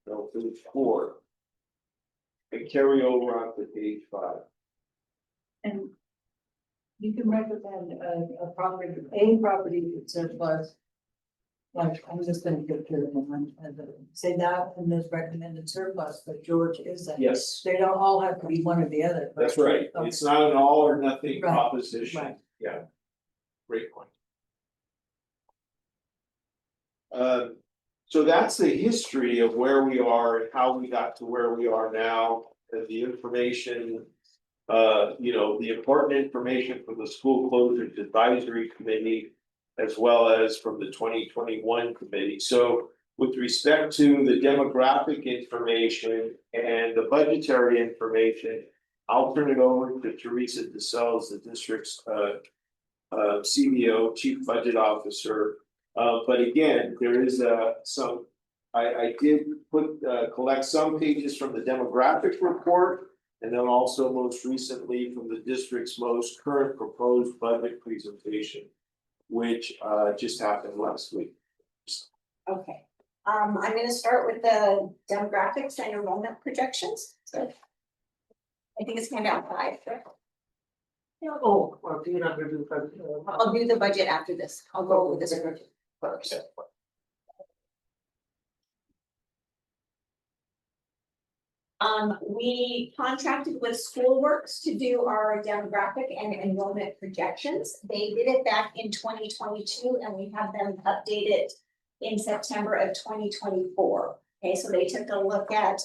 no, page 4. And carry over onto page 5. And you can recommend a property surplus. Like, I'm just gonna get to them, say that and there's recommended surplus, but George isn't. Yes, They don't all have to be one or the other. that's right. It's not an all or nothing Right, proposition. right. Yeah. Great point. So that's the history of where we are and how we got to where we are now, and the information. The important information from the school closures advisory committee. As well as from the 2021 committee. So with respect to the demographic information and the budgetary information. I'll turn it over to Teresa DeSells, the district's CBO, Chief Budget Officer. But again, there is some, I did collect some pages from the demographic report. And then also most recently from the district's most current proposed budget presentation. Which just happened last week. Okay, I'm gonna start with the demographics and enrollment projections, so. I think it's handout 5, correct? Oh, or do you not review? I'll do the budget after this, I'll go over this first. We contracted with Schoolworks to do our demographic and enrollment projections. They did it back in 2022 and we have them updated in September of 2024. Okay, so they took a look at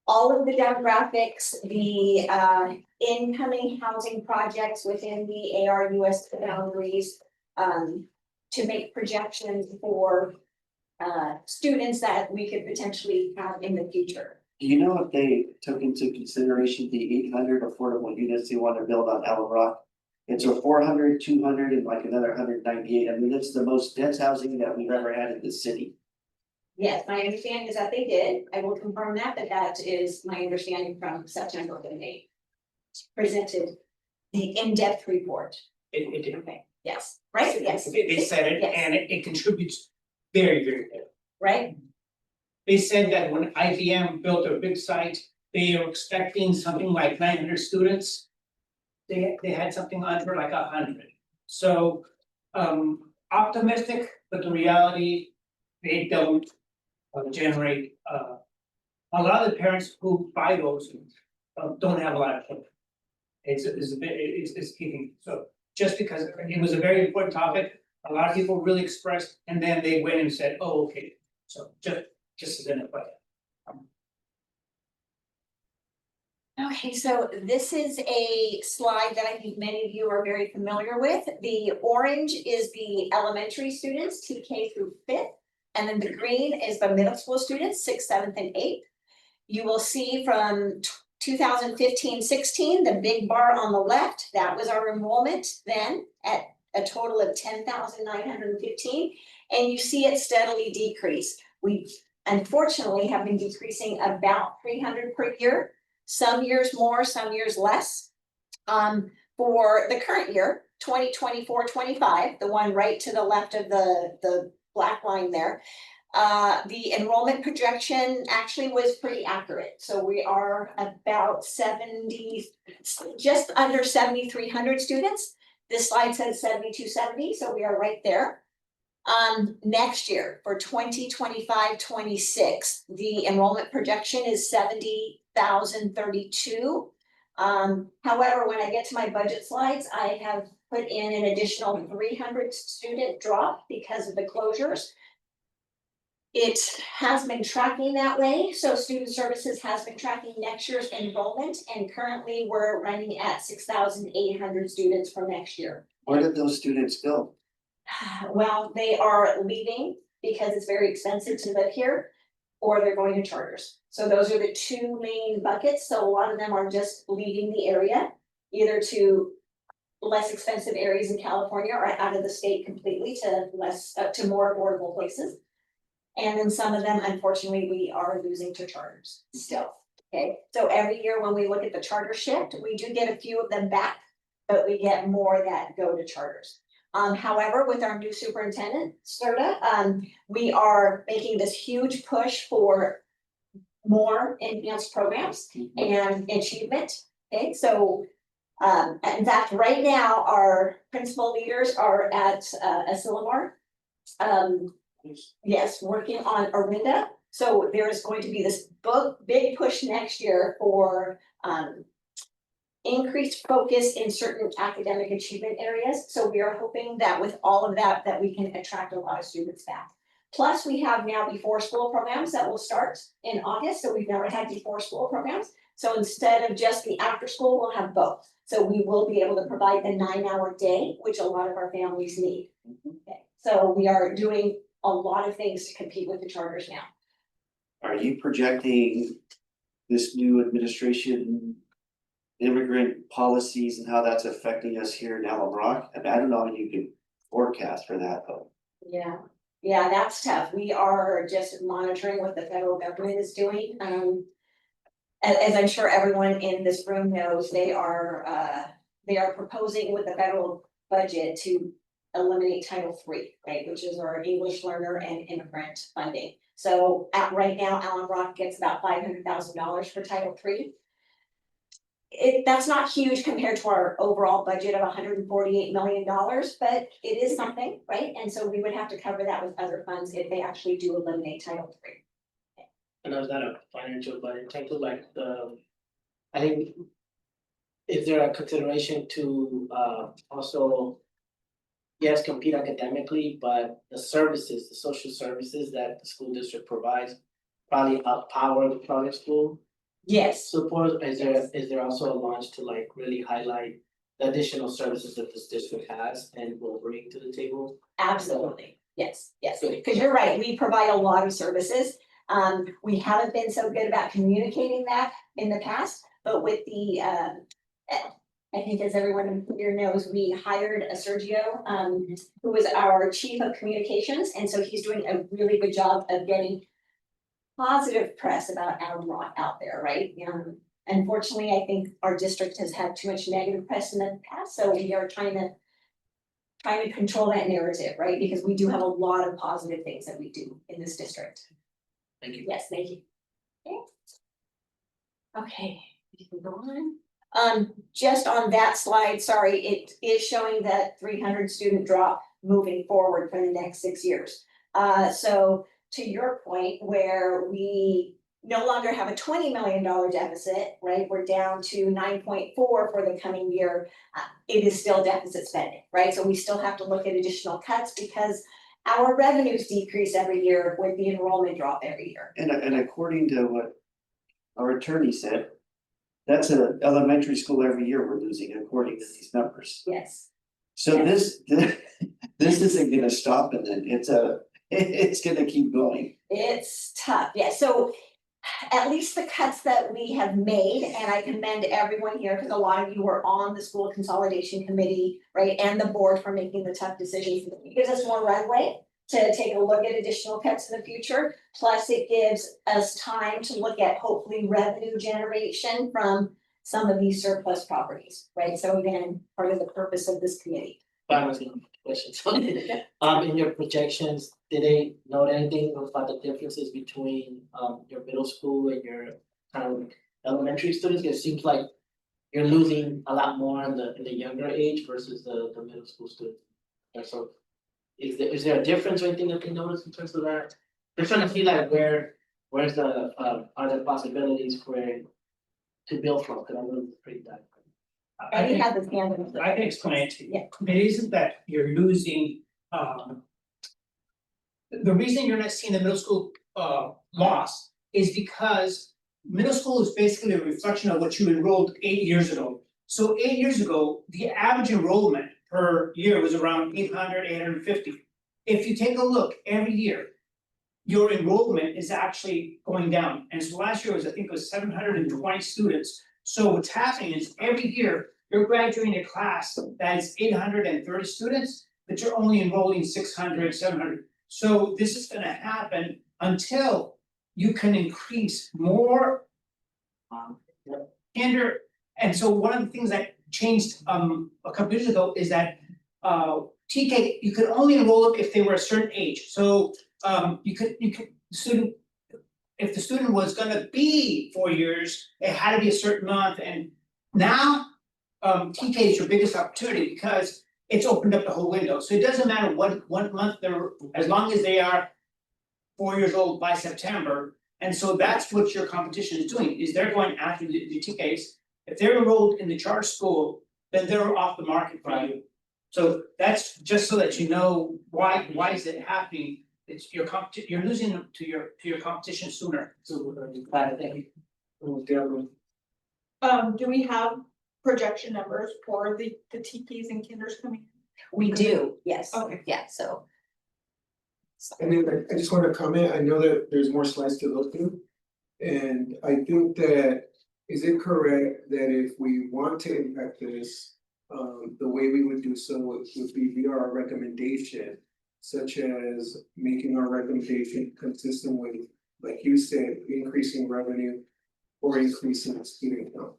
all of the demographics, the incoming housing projects within the ARUS boundaries to make projections for students that we could potentially have in the future. Do you know if they took into consideration the 800 affordable units they want to build on Allen Rock? It's a 400, 200, and like another 198. I mean, it's the most dense housing that we've ever had in this city. Yes, my understanding is that they did. I will confirm that, but that is my understanding from September when they presented the in-depth report. It did. Okay, yes, right, yes. They said it, Yes. and it contributes very, very good. Right, They said that when IBM built their big site, they are expecting something like 900 students. They had something under like 100. So optimistic, but the reality, they don't generate a lot of the parents who buy those don't have a lot of children. It's kicking, so just because it was a very important topic, a lot of people really expressed, and then they went and said, oh, okay, so just as an FYI. okay, so this is a slide that I think many of you are very familiar with. The orange is the elementary students, TK through 5th. And then the green is the middle school students, 6th, 7th, and 8th. You will see from 2015-16, the big bar on the left, that was our enrollment then at a total of 10,915. And you see it steadily decrease. We unfortunately have been decreasing about 300 per year, some years more, some years less. For the current year, 2024-25, the one right to the left of the black line there, the enrollment projection actually was pretty accurate. So we are about 70, just under 7,300 students. This slide says 7,270, so we are right there. Next year for 2025-26, the enrollment projection is 70,032. However, when I get to my budget slides, I have put in an additional 300 student drop because of the closures. It has been tracking that way, so Student Services has been tracking next year's enrollment, and currently we're running at 6,800 students for next year. Where did those students go? Well, they are leaving because it's very expensive to live here, or they're going to charters. So those are the two main buckets, so a lot of them are just leaving the area, either to less expensive areas in California or out of the state completely to to more affordable places. And then some of them, unfortunately, we are losing to charters still, okay? So every year when we look at the charter shift, we do get a few of them back, but we get more that go to charters. However, with our new superintendent, Serta, we are making this huge push for more enhanced programs and achievement, okay, so. In fact, right now, our principal leaders are at Asilomar. Yes, working on Arinda, so there is going to be this big push next year for increased focus in certain academic achievement areas, so we are hoping that with all of that, that we can attract a lot of students back. Plus, we have now before school programs that will start in August, so we've never had before school programs. So instead of just the after school, we'll have both. So we will be able to provide the 9-hour day, which a lot of our families need. Okay, so we are doing a lot of things to compete with the charters now. Are you projecting this new administration, immigrant policies and how that's affecting us here in Alum Rock? And I don't know if you can forecast for that though. Yeah, that's tough. We are just monitoring what the federal government is doing. As I'm sure everyone in this room knows, they are proposing with the federal budget to eliminate Title III, right, which is our English learner and immigrant funding. So right now, Alum Rock gets about $500,000 for Title III. That's not huge compared to our overall budget of $148 million, but it is something, right? And so we would have to cover that with other funds if they actually do eliminate Title III. And is that a financial, but in terms of like I think. Is there a consideration to also, yes, compete academically, but the services, the social services that the school district provides probably outpower the private school Yes, support? Is there also a launch to like really highlight the additional services that this district has and will bring to the table? absolutely. Yes, because you're right, we provide a lot of services. We haven't been so good about communicating that in the past, but with the I think as everyone here knows, we hired a Sergio, who was our chief of communications, and so he's doing a really good job of getting positive press about Alum Rock out there, right? Unfortunately, I think our district has had too much negative press in the past, so we are trying to control that narrative, right? Because we do have a lot of positive things that we do in this district. Thank you. Yes, thank you. Okay, we can go on. Just on that slide, sorry, it is showing that 300 student drop moving forward for the next 6 years. So to your point, where we no longer have a $20 million deficit, right? We're down to 9.4 for the coming year. It is still deficit spending, right? So we still have to look at additional cuts because our revenues decrease every year with the enrollment drop every year. And according to what our attorney said, that's an elementary school every year we're losing according to these numbers. Yes. So this isn't gonna stop and then it's gonna keep going. It's tough, yeah, so at least the cuts that we have made, and I commend everyone here, because a lot of you were on the school consolidation committee, right, and the board for making the tough decisions. It gives us more runway to take a look at additional cuts in the future, plus it gives us time to look at hopefully revenue generation from some of these surplus properties, right? So again, part of the purpose of this committee. Final questions. In your projections, did they note anything about the differences between your middle school and your kind of elementary students? It seems like you're losing a lot more in the younger age versus the middle school students. And so is there a difference or anything that they notice in terms of that? They're trying to see like where's the are there possibilities for to build from, because I know it's pretty tight. And we have this hand. I can explain it to you. Yeah. It isn't that you're losing, the reason you're not seeing the middle school loss is because middle school is basically a reflection of what you enrolled 8 years ago. So 8 years ago, the average enrollment per year was around 800, 850. If you take a look every year, your enrollment is actually going down. And so last year was, I think it was 720 students. So what's happening is every year you're graduating a class that is 830 students, but you're only enrolling 600, 700. So this is gonna happen until you can increase more and so one of the things that changed a couple years ago is that TK, you could only enroll them if they were a certain age, so you could, student. If the student was gonna be 4 years, it had to be a certain month, and now TK is your biggest opportunity because it's opened up the whole window, so it doesn't matter what month they're, as long as they are 4 years old by September. And so that's what your competition is doing, is they're going after the TKs. If they're enrolled in the charter school, then they're off the market for you. So that's just so that you know why is it happening? It's your you're losing them to your competition sooner. So, I think. Do we have projection numbers for the TPs and kinders coming? We do, yes, Okay. yeah, so. And then I just want to comment, I know that there's more slides to look through. And I think that, is it correct that if we want to impact this, the way we would do so would be via our recommendation, such as making our recommendation consistent with, like you said, increasing revenue or increasing student count.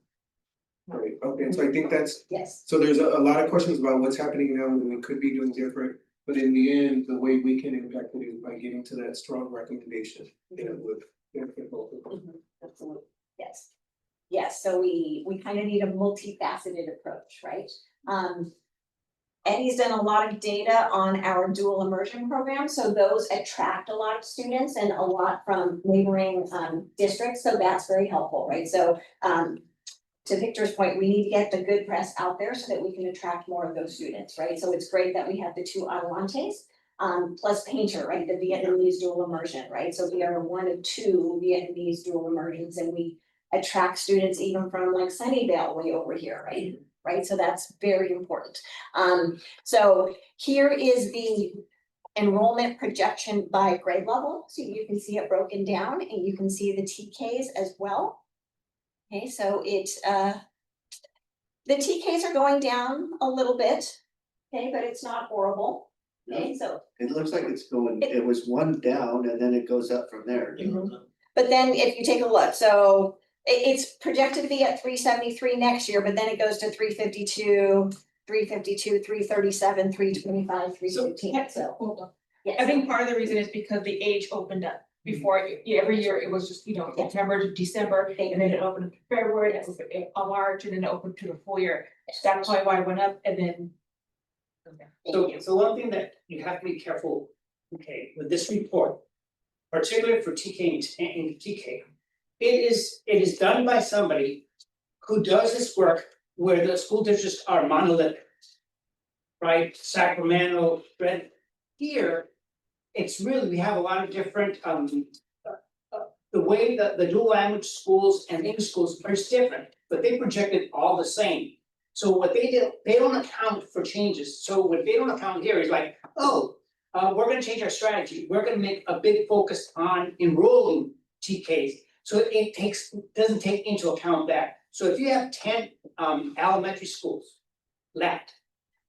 Right, okay, so I think that's, Yes. so there's a lot of questions about what's happening now and we could be doing different. But in the end, the way we can impact it is by getting to that strong recommendation, you know, with benefit both of them. Absolutely, yes. Yes, so we kind of need a multifaceted approach, right? Eddie's done a lot of data on our dual immersion program, so those attract a lot of students and a lot from neighboring districts, so that's very helpful, right? So to Victor's point, we need to get the good press out there so that we can attract more of those students, right? So it's great that we have the 2 Adelantes, plus Painter, right, the Vietnamese dual immersion, right? So we are one of 2 Vietnamese dual immersions, and we attract students even from like Sunnyvale way over here, right? Right, so that's very important. So here is the enrollment projection by grade level, so you can see it broken down and you can see the TKs as well. Okay, so the TKs are going down a little bit, okay, but it's not horrible. Okay, so. It looks like it's going, it was 1 down and then it goes up from there. But then if you take a look, so it's projected to be at 373 next year, but then it goes to 352, 337, 325, 315, so. Hold on. Yes. I think part of the reason is because the age opened up. Before, every year it was just, September to December, and then it opened in February, it opened in March, and then it opened to the full year. So that's probably why it went up, and then. So one thing that you have to be careful, okay, with this report, particularly for TK and TK. It is done by somebody who does this work where the school districts are monolithic. Right, Sacramento, Red, here, it's really, we have a lot of different, the way that the dual language schools and English schools are different, but they projected all the same. So what they did, they don't account for changes, so what they don't account here is like, oh, we're gonna change our strategy, we're gonna make a big focus on enrolling TKs. So it doesn't take into account that, so if you have 10 elementary schools left.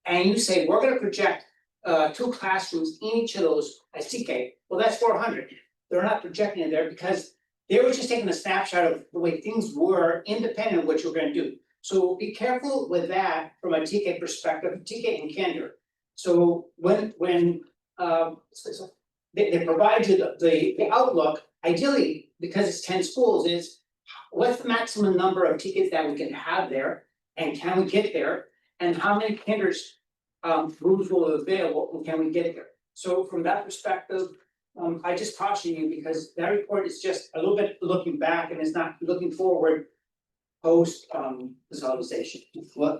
And you say, we're gonna project 2 classrooms in each of those as TK, well, that's 400. They're not projecting it there because they were just taking a snapshot of the way things were independent of what you're gonna do. So be careful with that from a TK perspective, TK and Kinder. So when they provide you the outlook, ideally, because it's 10 schools, is what's the maximum number of TKs that we can have there, and can we get there? And how many Kinders rooms will be available, and can we get there? So from that perspective, I just caution you because that report is just a little bit looking back and it's not looking forward post consolidation. Well,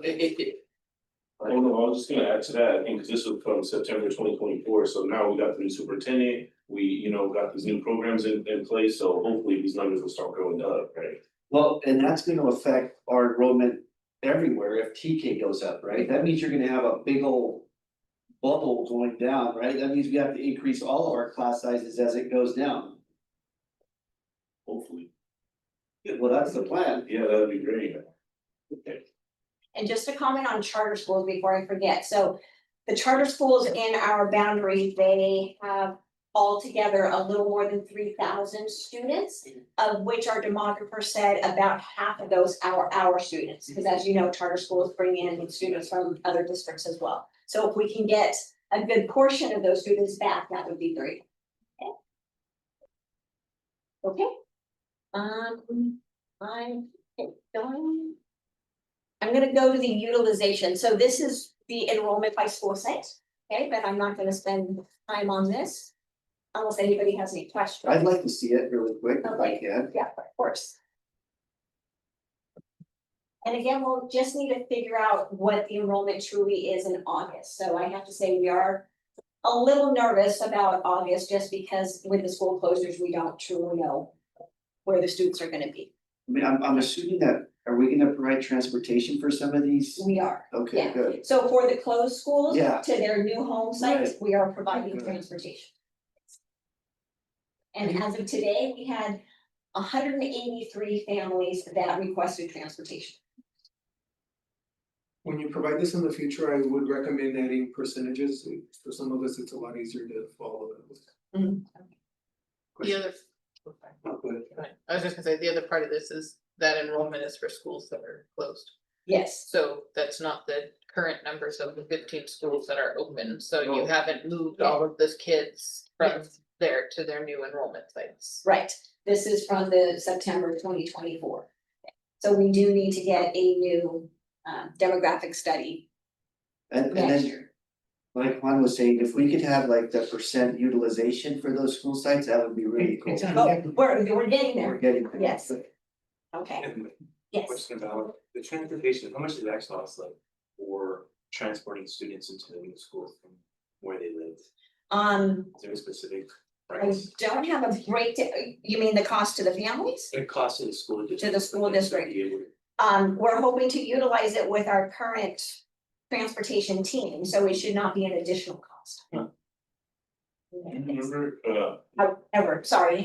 Oh, no, I was just gonna add to that, I think, because this was from September 2024, so now we got the new superintendent. We, got these new programs in place, so hopefully these numbers will start going up, right? well, and that's gonna affect our enrollment everywhere if TK goes up, right? That means you're gonna have a big old bubble going down, right? That means we have to increase all of our class sizes as it goes down. Hopefully, Well, that's the plan. yeah, that'd be great. Okay. And just to comment on charter schools before I forget, so the charter schools in our boundary, they have altogether a little more than 3,000 students, of which our demographer said about half of those are our students, because as you know, charter schools bring in students from other districts as well. So if we can get a good portion of those students back, that would be great. Okay. I'm going. I'm gonna go to the utilization, so this is the enrollment by school site, okay, but I'm not gonna spend time on this. Unless anybody has any questions. I'd like to see it really quick if I Okay. can. Yeah, of course. And again, we'll just need to figure out what the enrollment truly is in August, so I have to say we are a little nervous about August, just because with the school closures, we don't truly know where the students are gonna be. I mean, I'm assuming that, are we gonna provide transportation for some of these? We are. Okay, yeah. good. So for the closed schools Yeah. to their new home sites, Right. we are providing Okay. transportation. And as of today, we had 183 families that requested transportation. When you provide this in the future, I would recommend adding percentages. For some of us, it's a lot easier to follow that. The other. Not good. I was just gonna say, the other part of this is that enrollment is for schools that are closed. Yes, So that's not the current numbers of the 15 schools that are open, so you Oh. haven't moved all of those kids from Yes. there to their new enrollment sites. right. This is from the September 2024. So we do need to get a new demographic study And next then, year. like Juan was saying, if we could have like the percent utilization for those school sites, that would be really cool. It's on Oh, every- we're getting We're there. getting there. Yes. Okay, And yes. question about the transportation, how much does it actually cost like for transporting students into the new school from where they live? Is there a specific I price? don't have a breakdown. You mean the cost to the families? It costs to the school district. To the school district. Yeah. We're hoping to utilize it with our current transportation team, so it should not be an additional cost.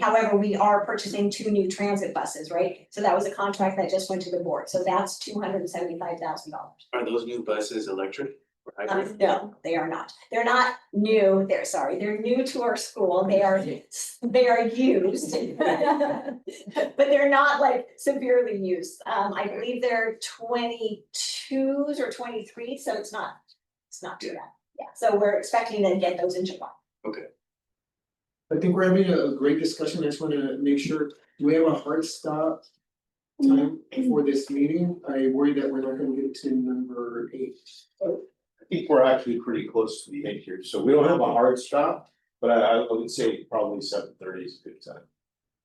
However, we are purchasing 2 new transit buses, right? So that was a contract that just went to the board, so that's $275,000. Are those new buses electric or hybrid? No, they are not. They're not new, they're new to our school, they are used. But they're not like severely used. I believe they're 22s or 23s, so it's not too bad. Yeah, so we're expecting to get those in July. I think we're having a great discussion. I just wanna make sure, do we have a hard stop time for this meeting? I worry that we're not gonna get to number 8. I think we're actually pretty close to the end here, so we don't have a hard stop, but I would say probably 7:30 is a good time.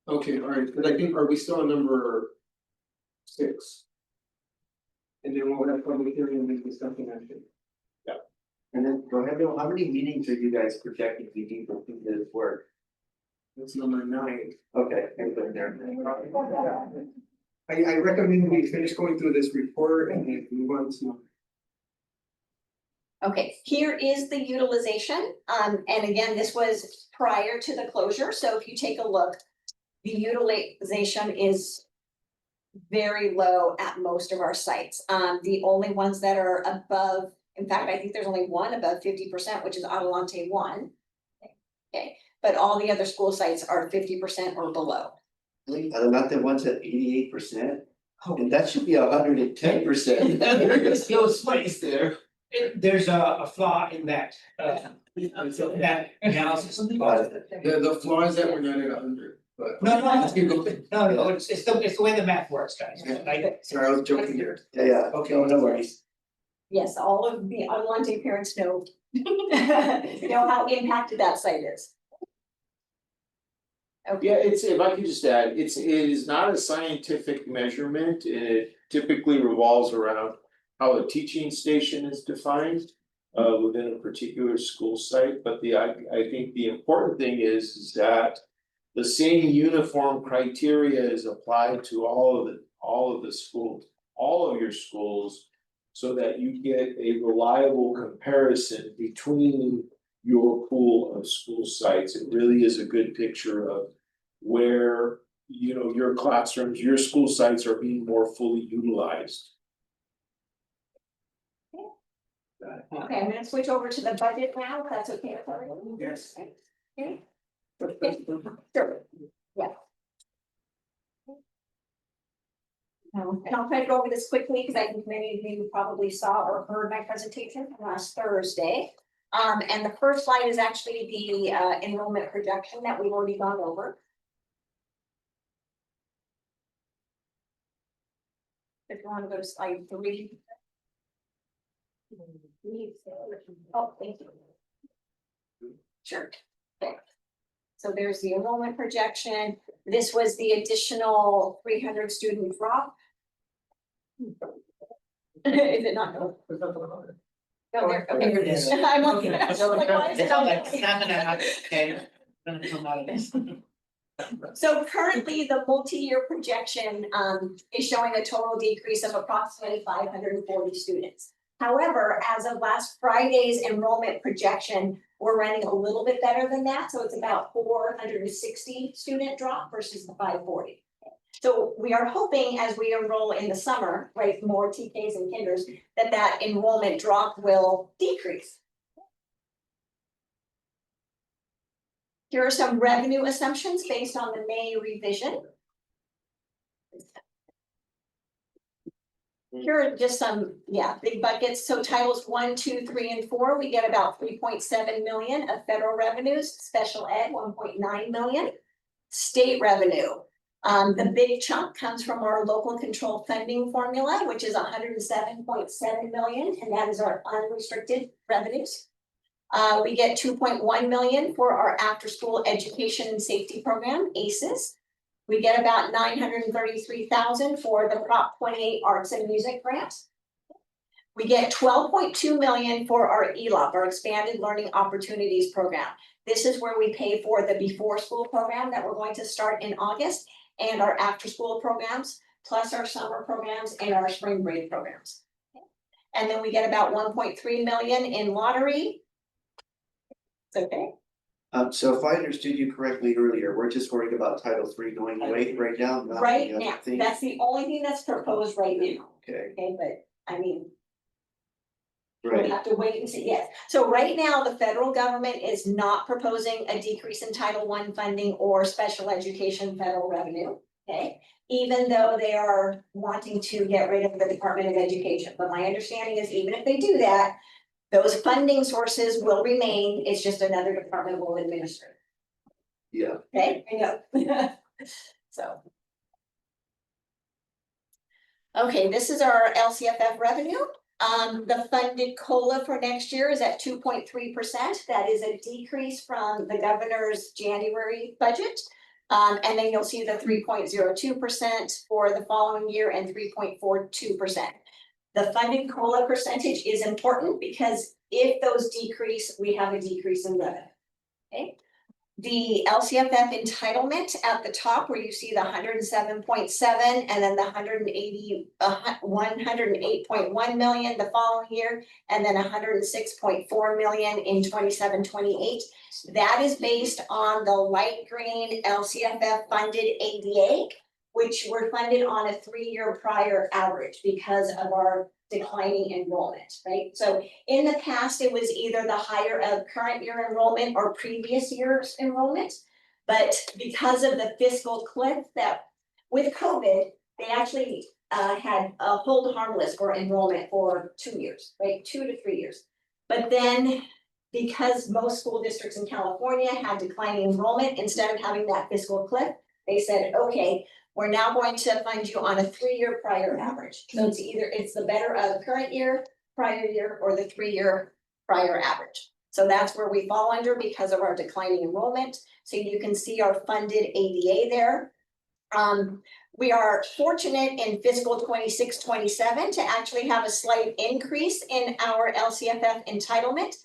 Okay, alright, but I think, are we still on number 6? And then we'll have public hearing and then discussion action. And then, go ahead, Bill, how many meetings are you guys projecting we need to do this work? That's number 9. Okay, I put it there. I recommend we finish going through this report and then move on to. Okay, here is the utilization, and again, this was prior to the closure, so if you take a look. The utilization is very low at most of our sites, the only ones that are above, in fact, I think there's only one above 50%, which is Adelante 1. Okay, but all the other school sites are 50% or below. Are not the ones at 88%? And that should be 110%. There's no space there. There's a flaw in that, that analysis. The flaw is that we're not at 100, but. No, it's the way the math works, guys, like. Sorry, I was joking there. Yeah, Okay, no worries. Yes, all of the Adelante parents know know how impacted that site is. Okay, Yeah, if I could just add, it is not a scientific measurement, and it typically revolves around how a teaching station is defined within a particular school site, but I think the important thing is that the same uniform criteria is applied to all of the schools, all of your schools, so that you get a reliable comparison between your pool of school sites. It really is a good picture of where, your classrooms, your school sites are being more fully utilized. okay, I'm gonna switch over to the budget now, if that's okay with everyone? Yes. Okay. Sure, yeah. And I'll try to go over this quickly, because I think many of you probably saw or heard my presentation from last Thursday. And the first slide is actually the enrollment projection that we've already gone over. If you wanna go to slide 3. Oh, thank you. Sure. Okay. So there's the enrollment projection. This was the additional 300 student drop. Is it not? No, there, okay. Here it is. I'm looking. Okay. Like, why is it not- It's not gonna happen, okay? Gonna come out of this. So currently, the multi-year projection is showing a total decrease of approximately 540 students. However, as of last Friday's enrollment projection, we're running a little bit better than that, so it's about 460 student drop versus the 540. So we are hoping as we enroll in the summer, right, more TKs and kinders, that enrollment drop will decrease. Here are some revenue assumptions based on the May revision. Here are just some, big buckets. So titles 1, 2, 3, and 4, we get about 3.7 million of federal revenues, special ed 1.9 million. State revenue, the big chunk comes from our local control funding formula, which is 107.7 million, and that is our unrestricted revenues. We get 2.1 million for our after-school education and safety program, ACES. We get about 933,000 for the Prop 28 Arts and Music Grant. We get 12.2 million for our ELOP, our Expanded Learning Opportunities Program. This is where we pay for the before school program that we're going to start in August and our after-school programs, plus our summer programs and our spring break programs. And then we get about 1.3 million in lottery. It's okay. So if I understood you correctly earlier, we're just worried about Title III going away right now, not Right the other now, thing? that's the only thing that's proposed right now, Okay, okay, but I mean, we'll right, have to wait and see, yes. So right now, the federal government is not proposing a decrease in Title I funding or special education federal revenue, okay? Even though they are wanting to get rid of the Department of Education, but my understanding is even if they do that, those funding sources will remain, it's just another department will administer, yeah. okay? I know. So. Okay, this is our LCFF revenue. The funded COLA for next year is at 2.3%. That is a decrease from the governor's January budget. And then you'll see the 3.02% for the following year and 3.42%. The funded COLA percentage is important because if those decrease, we have a decrease in revenue. Okay. The LCFF entitlement at the top where you see the 107.7 and then the 108.1 million the following year, and then 106.4 million in 27-28. That is based on the light green LCFF funded ADA, which were funded on a 3-year prior average because of our declining enrollment, right? So in the past, it was either the higher of current year enrollment or previous year's enrollment. But because of the fiscal cliff that with COVID, they actually had a hold harmless for enrollment for 2 years, right? 2 to 3 years. But then because most school districts in California had declining enrollment, instead of having that fiscal cliff, they said, okay, we're now going to fund you on a 3-year prior average. So it's the better of current year, prior year, or the 3-year prior average. So that's where we fall under because of our declining enrollment. So you can see our funded ADA there. We are fortunate in fiscal 26-27 to actually have a slight increase in our LCFF entitlement,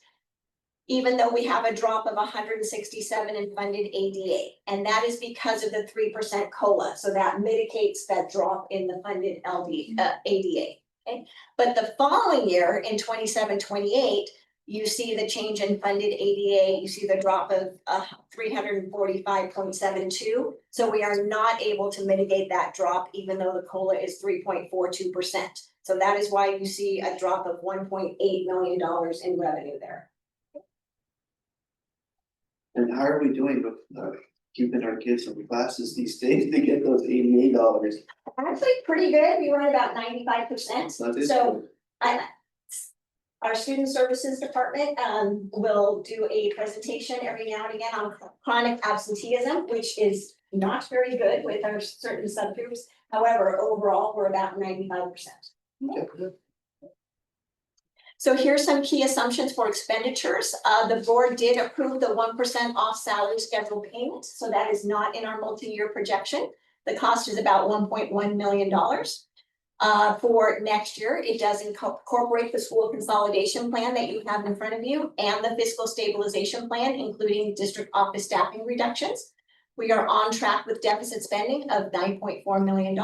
even though we have a drop of 167 in funded ADA. And that is because of the 3% COLA. So that mitigates that drop in the funded ADA, okay? But the following year in 27-28, you see the change in funded ADA, you see the drop of 345.72. So we are not able to mitigate that drop even though the COLA is 3.42%. So that is why you see a drop of $1.8 million in revenue there. And how are we doing with keeping our kids from classes these days to get those $88? Actually, pretty good. We run about 95%. That is So good. Our student services department will do a presentation every now and again on chronic absenteeism, which is not very good with our certain subgroups. However, overall, we're about 95%. So here's some key assumptions for expenditures. The board did approve the 1% off salary schedule payment, so that is not in our multi-year projection. The cost is about $1.1 million. For next year, it does incorporate the school consolidation plan that you have in front of you and the fiscal stabilization plan, including district office staffing reductions. We are on track with deficit spending of $9.4 million.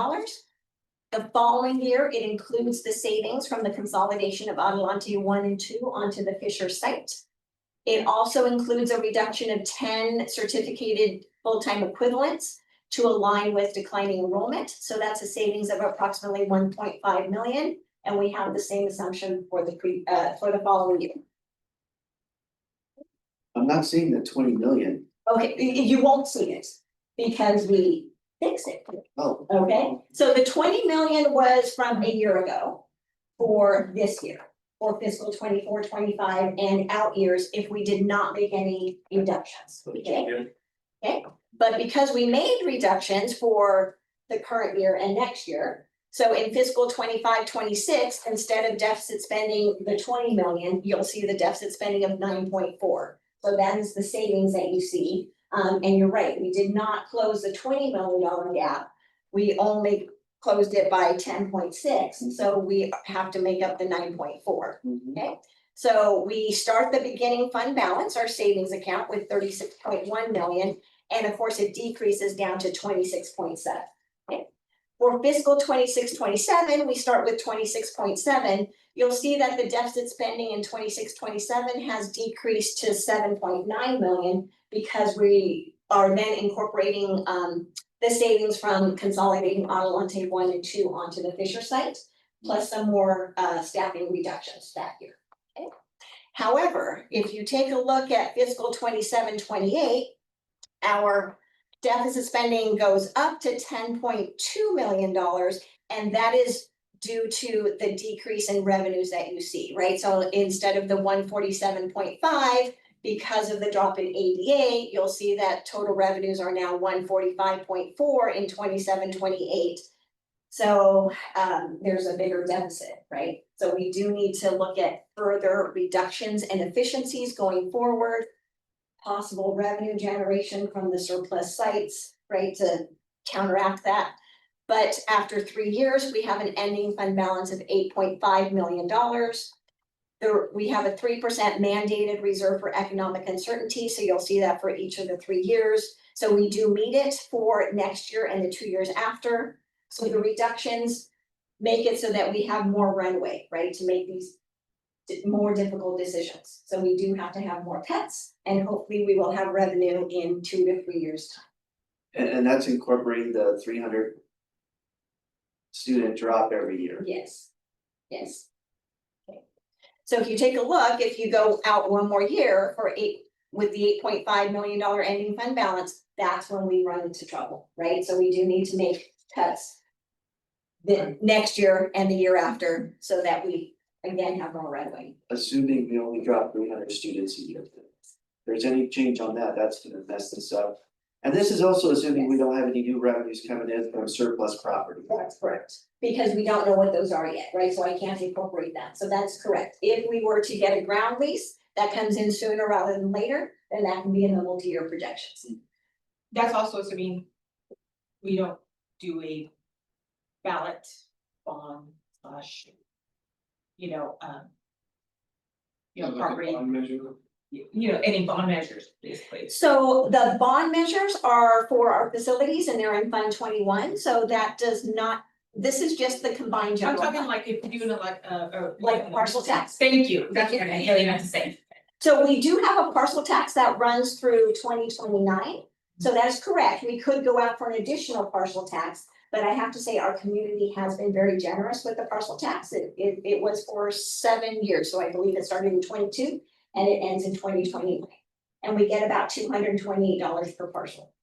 The following year, it includes the savings from the consolidation of Adelante 1 and 2 onto the Fisher site. It also includes a reduction of 10 certificated full-time equivalents to align with declining enrollment. So that's a savings of approximately 1.5 million. And we have the same assumption for the following year. I'm not seeing the 20 million. Okay, you won't see it because we fix it. Oh, Okay, so the 20 million was from a year ago for this year, for fiscal 24-25 and out years if we did not make any reductions, okay? Okay, but because we made reductions for the current year and next year, so in fiscal 25-26, instead of deficit spending the 20 million, you'll see the deficit spending of 9.4. So that is the savings that you see. And you're right, we did not close the $20 million gap. We only closed it by 10.6, and so we have to make up the 9.4, okay? So we start the beginning fund balance, our savings account, with 36.1 million, and of course it decreases down to 26.7, okay? For fiscal 26-27, we start with 26.7. You'll see that the deficit spending in 26-27 has decreased to 7.9 million because we are then incorporating the savings from consolidating Adelante 1 and 2 onto the Fisher site, plus some more staffing reductions that year. Okay. However, if you take a look at fiscal 27-28, our deficit spending goes up to $10.2 million, and that is due to the decrease in revenues that you see, right? So instead of the 147.5, because of the drop in ADA, you'll see that total revenues are now 145.4 in 27-28. So there's a bigger deficit, right? So we do need to look at further reductions and efficiencies going forward, possible revenue generation from the surplus sites, right, to counteract that. But after 3 years, we have an ending fund balance of $8.5 million. We have a 3% mandated reserve for economic uncertainty, so you'll see that for each of the 3 years. So we do meet it for next year and the 2 years after. So the reductions make it so that we have more runway, right, to make these more difficult decisions. So we do have to have more cuts, and hopefully we will have revenue in 2 to 3 years' time. and that's incorporating the 300 student drop every year. Yes, yes. Okay. So if you take a look, if you go out 1 more year with the $8.5 million ending fund balance, that's when we run into trouble, right? So we do need to make cuts the next year and the year after so that we again have more runway. Assuming we only drop 300 students a year. If there's any change on that, that's gonna mess this up. And this is also assuming we don't have any new revenues coming in from surplus property. That's correct, because we don't know what those are yet, right? So I can't incorporate that, so that's correct. If we were to get a ground lease that comes in sooner rather than later, then that can be in the multi-year projections. That's also assuming we don't do a ballot bond slash, property, any bond measures, basically. So the bond measures are for our facilities and they're in Fund 21, so that does not, this is just the combined I'm general talking fund. like if you're doing like Like parcel tax. Thank you, that's what I really meant to say. So we do have a parcel tax that runs through 2029, so that's correct. We could go out for an additional parcel tax, but I have to say our community has been very generous with the parcel tax. It was for 7 years, so I believe it started in 22 and it ends in 2029. And we get about $228 per parcel.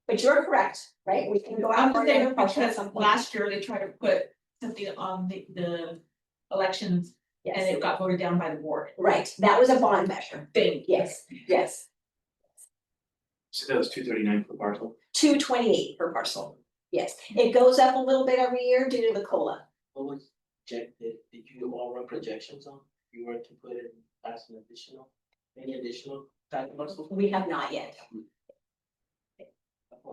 But you're correct, right? We can go out I'm for just saying another parcel at because some point. last year they tried to put something on the elections and Yes, it got voted down by the board. right, that was a bond measure, Thing. yes, yes, So that was 239 per parcel. 228 per parcel, yes, it goes up a little bit every year due to the COLA. What was projected, did you all run projections on? You were to put in as an additional, any additional tax parcels? We have not yet,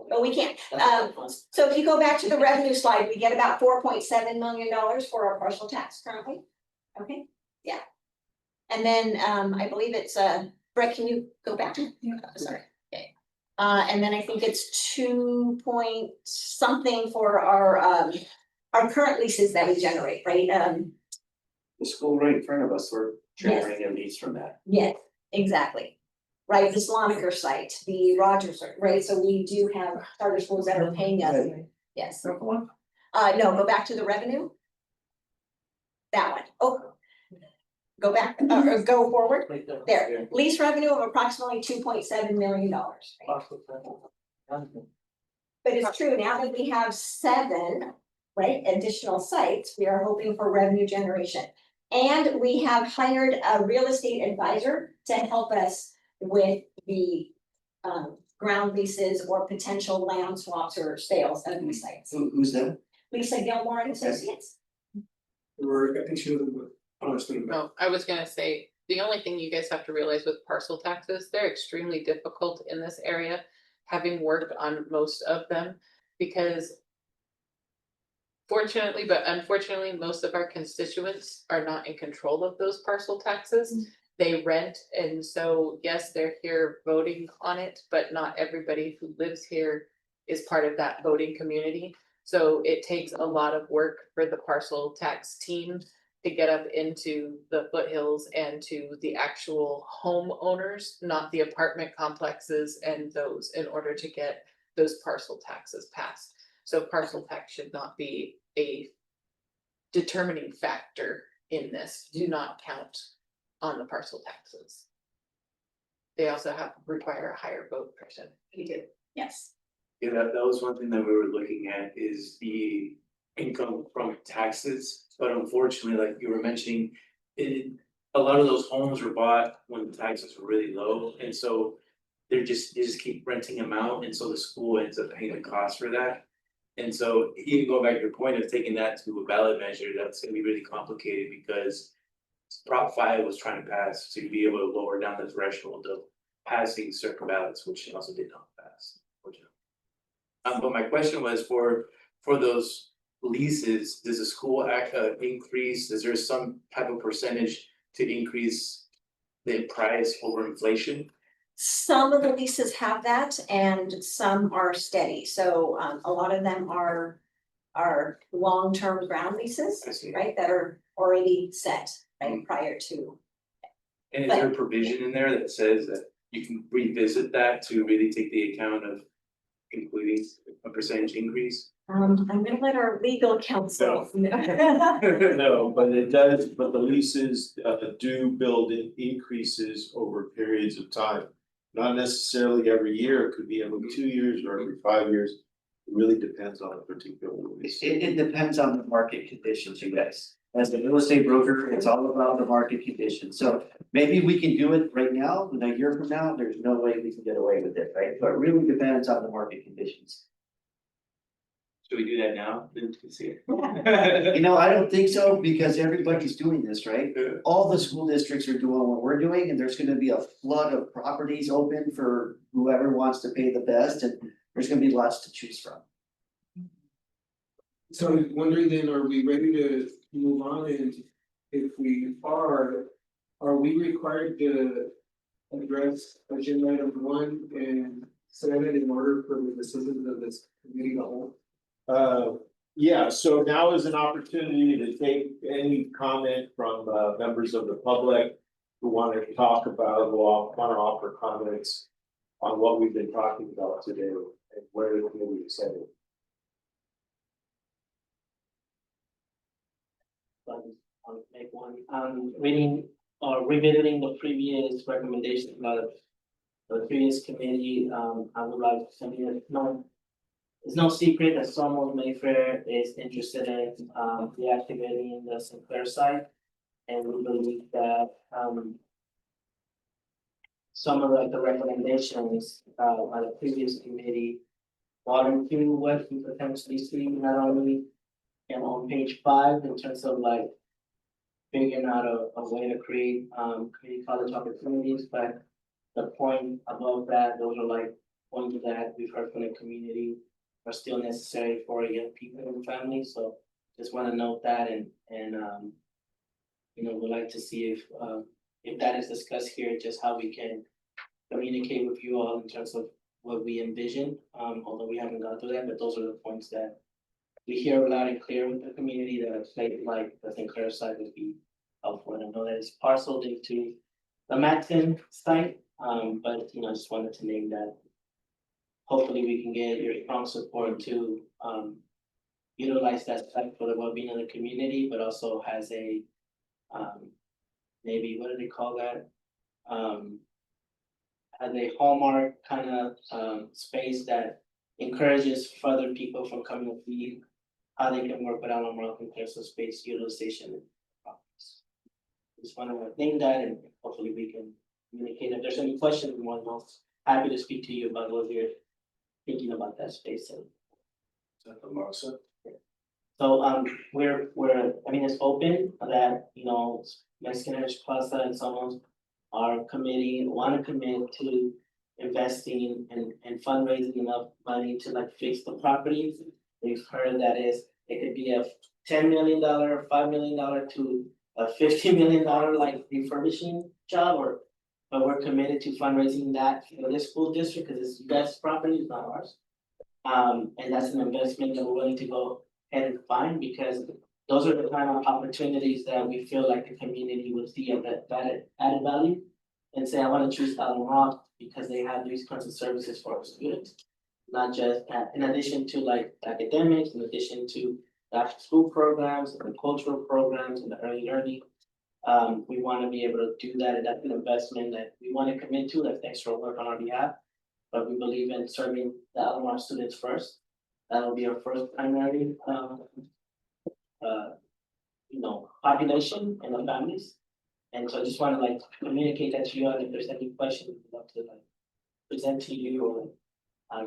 but we can. That's fine. So if you go back to the revenue slide, we get about $4.7 million for our partial tax currently. Okay, yeah. And then I believe it's Brett, can you go back? Sorry, okay. And then I think it's 2 point something for our current leases that we generate, right? The school right in front of us, we're generating a lease from that. Yes, exactly. Right, the Sloniker site, the Rogers, right, so we do have charter schools that are paying us, yes. No, go back to the revenue. That one. Oh. Go back, or go forward, Right there. there, lease revenue of approximately $2.7 million. Parcel tax. But it's true, now that we have 7, right, additional sites, we are hoping for revenue generation. And we have hired a real estate advisor to help us with the ground leases or potential land swaps or sales of these sites. Who's that? Lisa Gilmore and Associates. Or I think she was with, I was thinking about. Oh, I was gonna say, the only thing you guys have to realize with parcel taxes, they're extremely difficult in this area. Having worked on most of them, because fortunately, but unfortunately, most of our constituents are not in control of those parcel taxes. They rent, and so, yes, they're here voting on it, but not everybody who lives here is part of that voting community. So it takes a lot of work for the parcel tax team to get up into the foothills and to the actual homeowners, not the apartment complexes and those, in order to get those parcel taxes passed. So parcel tax should not be a determining factor in this. Do not count on the parcel taxes. They also require a higher vote percent. We do, yes. Yeah, that was one thing that we were looking at is the income from taxes, but unfortunately, like you were mentioning. A lot of those homes were bought when the taxes were really low, and so. They just keep renting them out, and so the school ends up paying the cost for that. And so even going back to your point of taking that to a ballot measure, that's gonna be really complicated because. Prop 5 was trying to pass to be able to lower down the threshold of passing certain ballots, which also did not pass, unfortunately. But my question was for those leases, does the school act increase, is there some type of percentage to increase the price over inflation? Some of the leases have that and some are steady, so a lot of them are long-term ground leases, I see. right, that are already set, right, prior to. And is there a provision in there that says that you can revisit that to really take the account of including a percentage increase? I'm gonna let our legal counsel. No, but it does, but the leases do build in increases over periods of time. Not necessarily every year, it could be every 2 years or every 5 years. It really depends on a particular lease. It depends on the market conditions, you guys. As a real estate broker, it's all about the market conditions. So maybe we can do it right now, and a year from now, there's no way we can get away with it, right? But it really depends on the market conditions. Should we do that now? Then we see it. You know, I don't think so, because everybody's doing this, right? Yeah. All the school districts are doing what we're doing, and there's gonna be a flood of properties open for whoever wants to pay the best, and there's gonna be lots to choose from. So I'm wondering then, are we ready to move on, and if we are we required to address agenda item 1 and 7 in order for the decisions of this committee to hold? Yeah, so now is an opportunity to take any comment from members of the public who want to talk about, want to offer comments on what we've been talking about today and where the committee is headed. I'll make one, reading or revisiting the previous recommendation about the previous committee, I would like to send you, no. it's no secret that Somos Mayfair is interested in reactivating the Sinclair site. And we believe that some of like the recommendations on the previous committee brought into what we potentially see not only on page 5 in terms of like figuring out a way to create community college opportunities, but the point above that, those are like points that we've heard from the community are still necessary for young people and families, so just wanna note that and you know, we'd like to see if that is discussed here, just how we can communicate with you all in terms of what we envision, although we haven't gone through that, but those are the points that we hear loud and clear with the community that it's like the Sinclair side would be helpful, and I know that it's parceled into the Matson site, but you know, I just wanted to name that. Hopefully, we can get your strong support to utilize that site for the well-being of the community, but also has a maybe, what do they call that? As a hallmark kind of space that encourages further people from coming to see how they can work with Alamo in terms of space utilization. Just want to name that, and hopefully we can communicate. If there's any questions, I'm more than happy to speak to you about what you're thinking about that space. And so we're I mean, it's open that, you know, Mexican Heritage Plaza and someone, our committee want to commit to investing and fundraising enough money to like fix the properties. We've heard that it could be a $10 million, $5 million to a $50 million like refurbishing job, but we're committed to fundraising that for this school district because it's you guys' property, it's not ours. And that's an investment that we're willing to go ahead and find because those are the kind of opportunities that we feel like the community would see of that added value. And say, I want to choose Alamo Rock because they have these kinds of services for our students. Not just in addition to like academics, in addition to the after school programs and the cultural programs and the early learning. We want to be able to do that, and that's an investment that we want to commit to, that's extra work on our behalf. But we believe in serving the Alamo students first. That'll be our first primary you know, population and the families. And so I just want to like communicate that to you, and if there's any questions, we'd love to like present to you or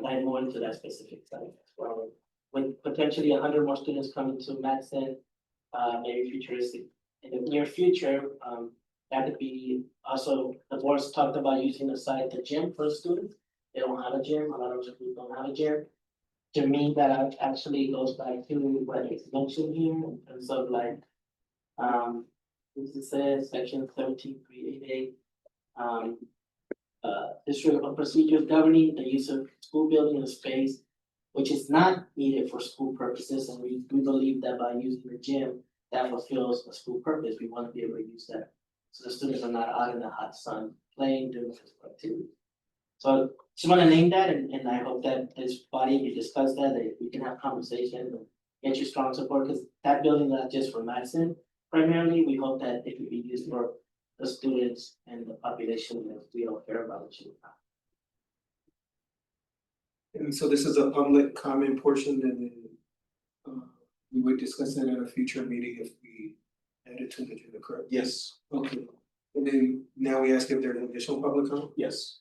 dive more into that specific site as well. With potentially 100 more students coming to Matson, maybe futuristic in the near future, that could be also, the board's talked about using the site, the gym for the students. They don't have a gym, a lot of schools don't have a gym. To me, that actually goes back to what is mentioned here in terms of like, this is says section 13388. District of procedures governing the use of school building and space, which is not needed for school purposes, and we believe that by using the gym, that fulfills a school purpose. We want to be able to use that, so the students are not out in the hot sun playing, doing physical activity. So just want to name that, and I hope that this body, we discuss that we can have conversations and get your strong support, because that building not just for Madison primarily, we hope that it could be used for the students and the population that we all care about. And so this is a public comment portion, and then we would discuss that at a future meeting if we add it to the agenda, correct? Yes, Okay, and then now we ask if there's additional public comment? yes.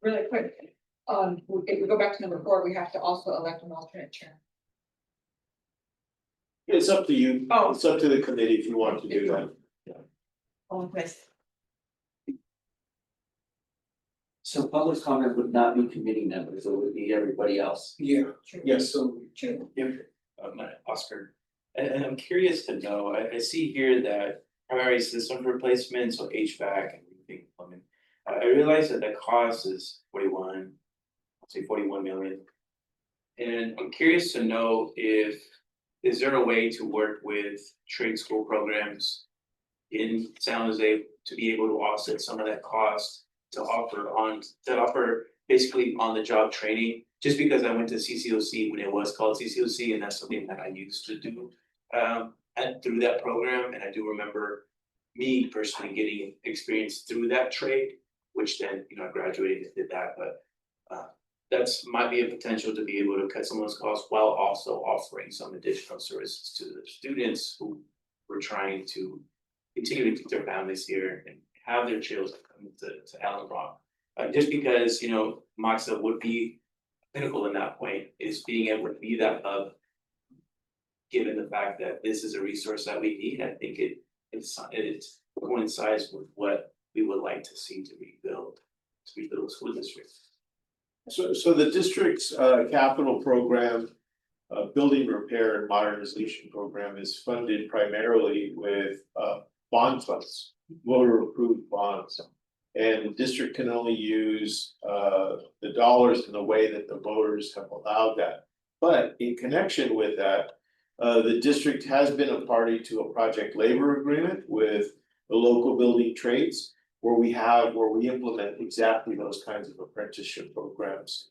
Really quick, if we go back to number 4, we have to also elect an alternate chair. It's up to you. Oh. It's up to the committee if you want to do that. So public comment would not be committee members, it would be everybody else. Yeah, Yes, so, Oscar, and I'm curious to know, I see here that primary system replacement, so HVAC and roofing plumbing. I realize that the cost is 41 million. And I'm curious to know is there a way to work with trade school programs in San Jose to be able to offset some of that cost to offer basically on the job training? Just because I went to CCOC when it was called CCOC, and that's something that I used to do through that program, and I do remember me personally getting experience through that trade, which then, you know, I graduated and did that, but That's might be a potential to be able to cut some of those costs while also offering some additional services to the students who were trying to continue to keep their families here and have their children come to Allen Rock. Just because, you know, Moxa would be pinnacle in that point is being able to be that hub. Given the fact that this is a resource that we need, I think it coincides with what we would like to see to rebuild the school district. So the district's capital program, building repair and modernization program is funded primarily with bond funds, voter approved bonds. And the district can only use the dollars in the way that the voters have allowed that. But in connection with that, the district has been a party to a project labor agreement with the local building trades. Where we implement exactly those kinds of apprenticeship programs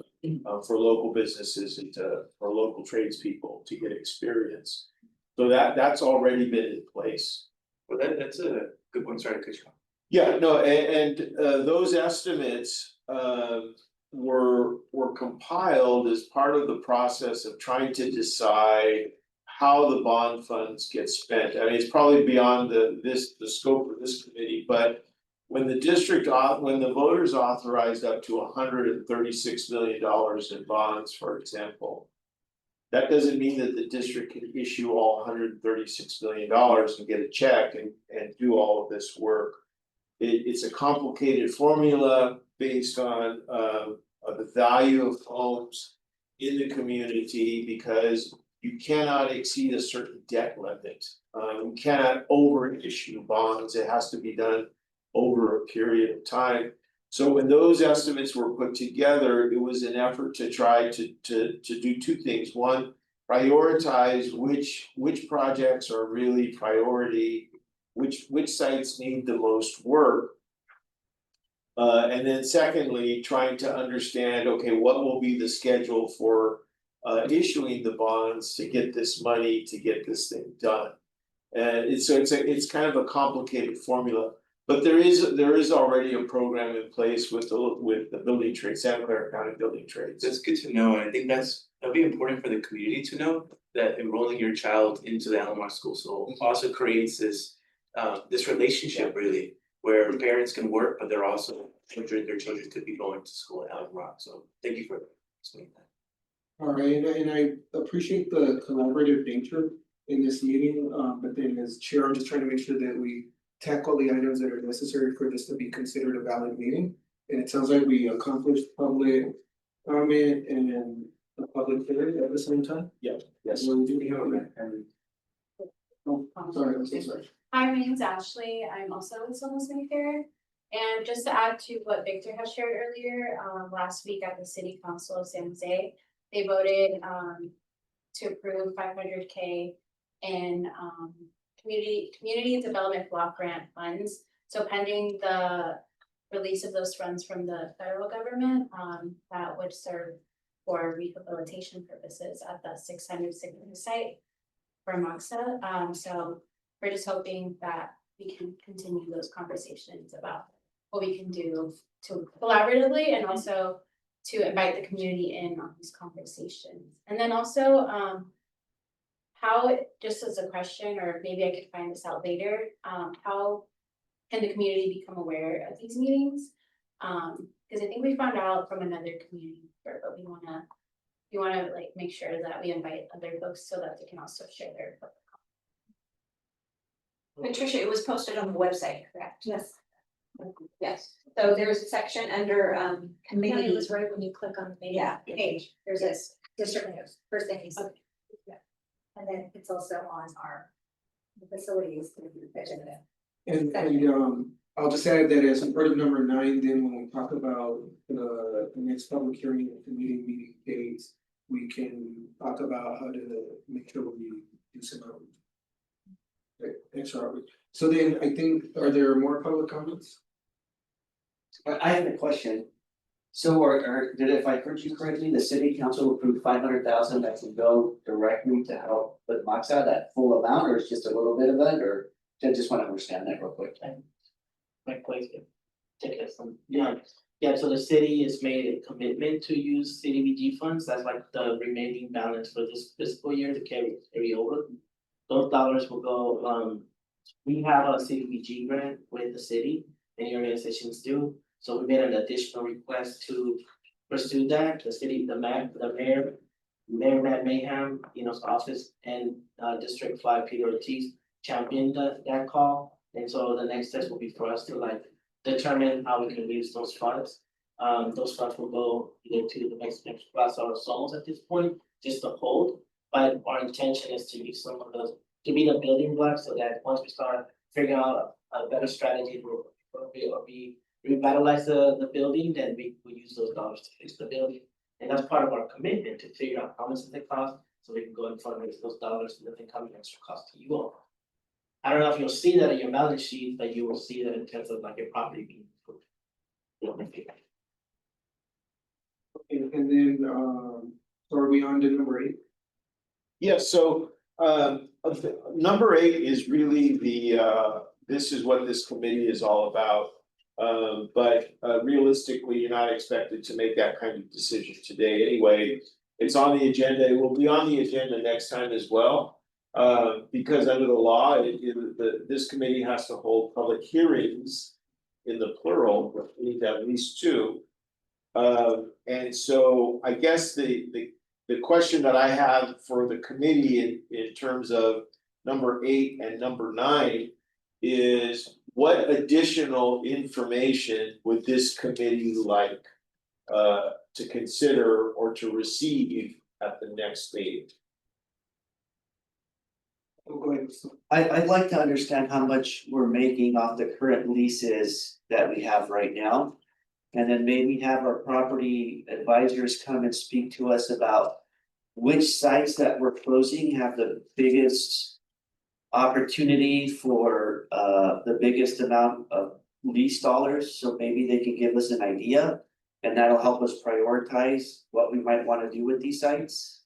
for local businesses and for local tradespeople to get experience. So that's already been in place. Well, that's a good one, sorry to cut you off. Yeah, no, and those estimates were compiled as part of the process of trying to decide how the bond funds get spent. I mean, it's probably beyond the scope of this committee, but when the voters authorized up to $136 million in bonds, for example. That doesn't mean that the district can issue all $136 million and get a check and do all of this work. It's a complicated formula based on the value of homes in the community because you cannot exceed a certain debt limit. You cannot over issue bonds. It has to be done over a period of time. So when those estimates were put together, it was an effort to try to do two things. One, prioritize which projects are really priority, which sites need the most work. And then secondly, trying to understand, okay, what will be the schedule for issuing the bonds to get this money, to get this thing done. And it's kind of a complicated formula. But there is already a program in place with the building trade, Santa Clara County Building Trades. That's good to know, and I think that'd be important for the community to know that enrolling your child into the Allen Rock School Soul also creates this relationship really, where parents can work, but they're also their children could be going to school at Allen Rock. So thank you for explaining that. All right, and I appreciate the collaborative nature in this meeting, but then as chair, I'm just trying to make sure that we tackle the items that are necessary for this to be considered a valid meeting. And it sounds like we accomplished public comment and a public hearing at the same time. Yeah, yes. So do we have Oh, sorry, I'm so sorry. Hi, my name's Ashley. I'm also with Silver Fair. And just to add to what Victor has shared earlier, last week at the City Council of San Jose, they voted to approve $500K in community development block grant funds. So pending the release of those funds from the federal government, that would serve for rehabilitation purposes at the 600 site for Moxa. So we're just hoping that we can continue those conversations about what we can do to collaboratively and also to invite the community in on these conversations. And then also, how, just as a question, or maybe I could find this out later, how can the community become aware of these meetings? Because I think we found out from another community member, but we wanna like make sure that we invite other folks so that they can also share their public comment. Patricia, it was posted on the website, correct? Yes. Yes, so there's a section under Yeah, committee. it was right when you click on the main Yeah. page, there's this district news, first thing you see. Yeah. And then it's also on our facilities. And I'll just add that as part of number 9, then when we talk about the next public hearing and meeting dates, we can talk about how to make sure we do some outreach. Okay, extra outreach. So then I think, are there more public comments? I have a question. So if I heard you correctly, the city council approved 500,000 that can go directly to help with Moxa, that full amount, or it's just a little bit of it, or I just want to understand that real quick. My place, take it from. Yeah. Yeah, so the city has made a commitment to use CDBG funds, that's like the remaining balance for this fiscal year to carry over. Those dollars will go, we have a CDBG grant with the city, many organizations do. So we made an additional request to pursue that, the city, the mayor, Matt Mayhem, office and District 5 Peter Ortiz championed that call. And so the next steps will be for us to like determine how we can use those funds. Those funds will go either to the Mexican Plaza or Somos at this point, just to hold. But our intention is to use some of those to be the building blocks so that once we start figuring out a better strategy or we revitalize the building, then we use those dollars to fix the building. And that's part of our commitment to figure out how much does it cost, so we can go and fundraise those dollars and nothing come extra cost to you all. I don't know if you'll see that in your balance sheet, but you will see that in terms of like your property being improved. And then, so are we on to number 8? Yeah, so number 8 is really this is what this committee is all about. But realistically, you're not expected to make that kind of decision today anyway. It's on the agenda, it will be on the agenda next time as well. Because under the law, this committee has to hold public hearings in the plural, we need at least 2. And so I guess the question that I have for the committee in terms of number 8 and number 9 is what additional information would this committee like to consider or to receive at the next meeting? Go ahead. I'd like to understand how much we're making off the current leases that we have right now. And then maybe have our property advisors come and speak to us about which sites that we're closing have the biggest opportunity for the biggest amount of lease dollars, so maybe they can give us an idea. And that'll help us prioritize what we might want to do with these sites.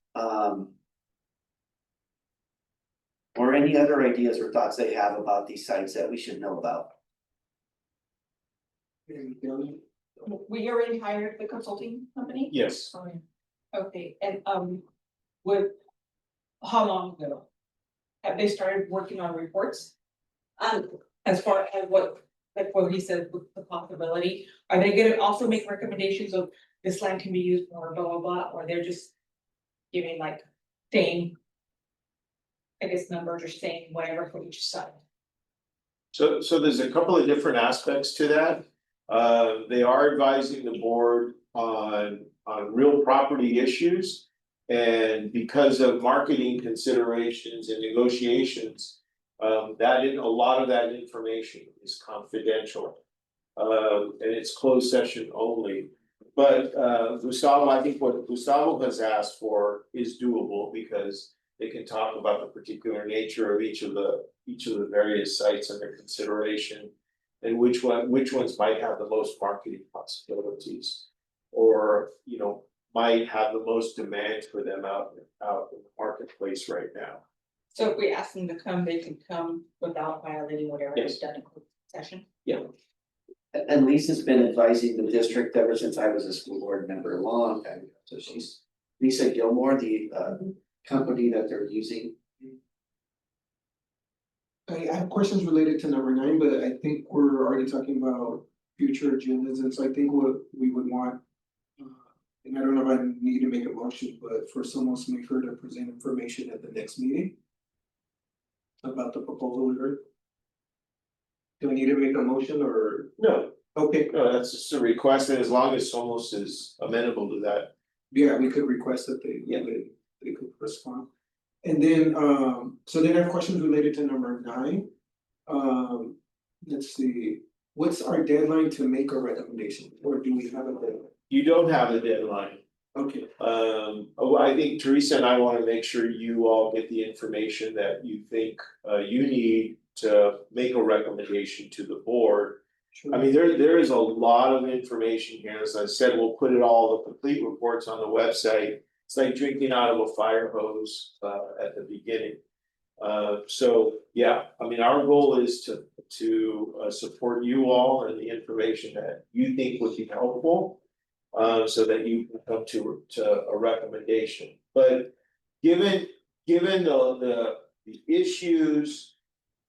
Or any other ideas or thoughts they have about these sites that we should know about. We already hired the consulting company? Yes. Okay, and with, how long ago? Have they started working on reports? As far as what he said with the possibility, are they gonna also make recommendations of this land can be used for blah, blah, blah, or they're just giving like saying, I guess numbers or saying whatever for each side? So there's a couple of different aspects to that. They are advising the board on real property issues. And because of marketing considerations and negotiations, a lot of that information is confidential. And it's closed session only. But Gustavo, I think what Gustavo has asked for is doable because they can talk about the particular nature of each of the various sites under consideration. And which ones might have the most marketing possibilities, or might have the most demand for them out in the marketplace right now. So if we ask them to come, they can come without violating whatever is Yes. done in closed session? And Lisa's been advising the district ever since I was a school board member a long time ago. So she's Lisa Gilmore, the company that they're using. I have questions related to number 9, but I think we're already talking about future agendas, and so I think what we would want. And I don't know if I need to make a motion, but for someone to make sure to present information at the next meeting. About the proposal we heard. Do I need to make a motion or? No, Okay, no, that's just a request, and as long as Somos is amenable to that. yeah, we could request that they could respond. And then, so then I have questions related to number 9. Let's see, what's our deadline to make a recommendation, or do we have a deadline? You don't have a deadline. Okay, I think Teresa and I wanna make sure you all get the information that you think you need to make a recommendation to the board. sure. I mean, there is a lot of information here, as I said, we'll put the complete reports on the website. It's like drinking out of a fire hose at the beginning. So, yeah, I mean, our goal is to support you all and the information that you think would be helpful. So that you can come to a recommendation, but given the issues.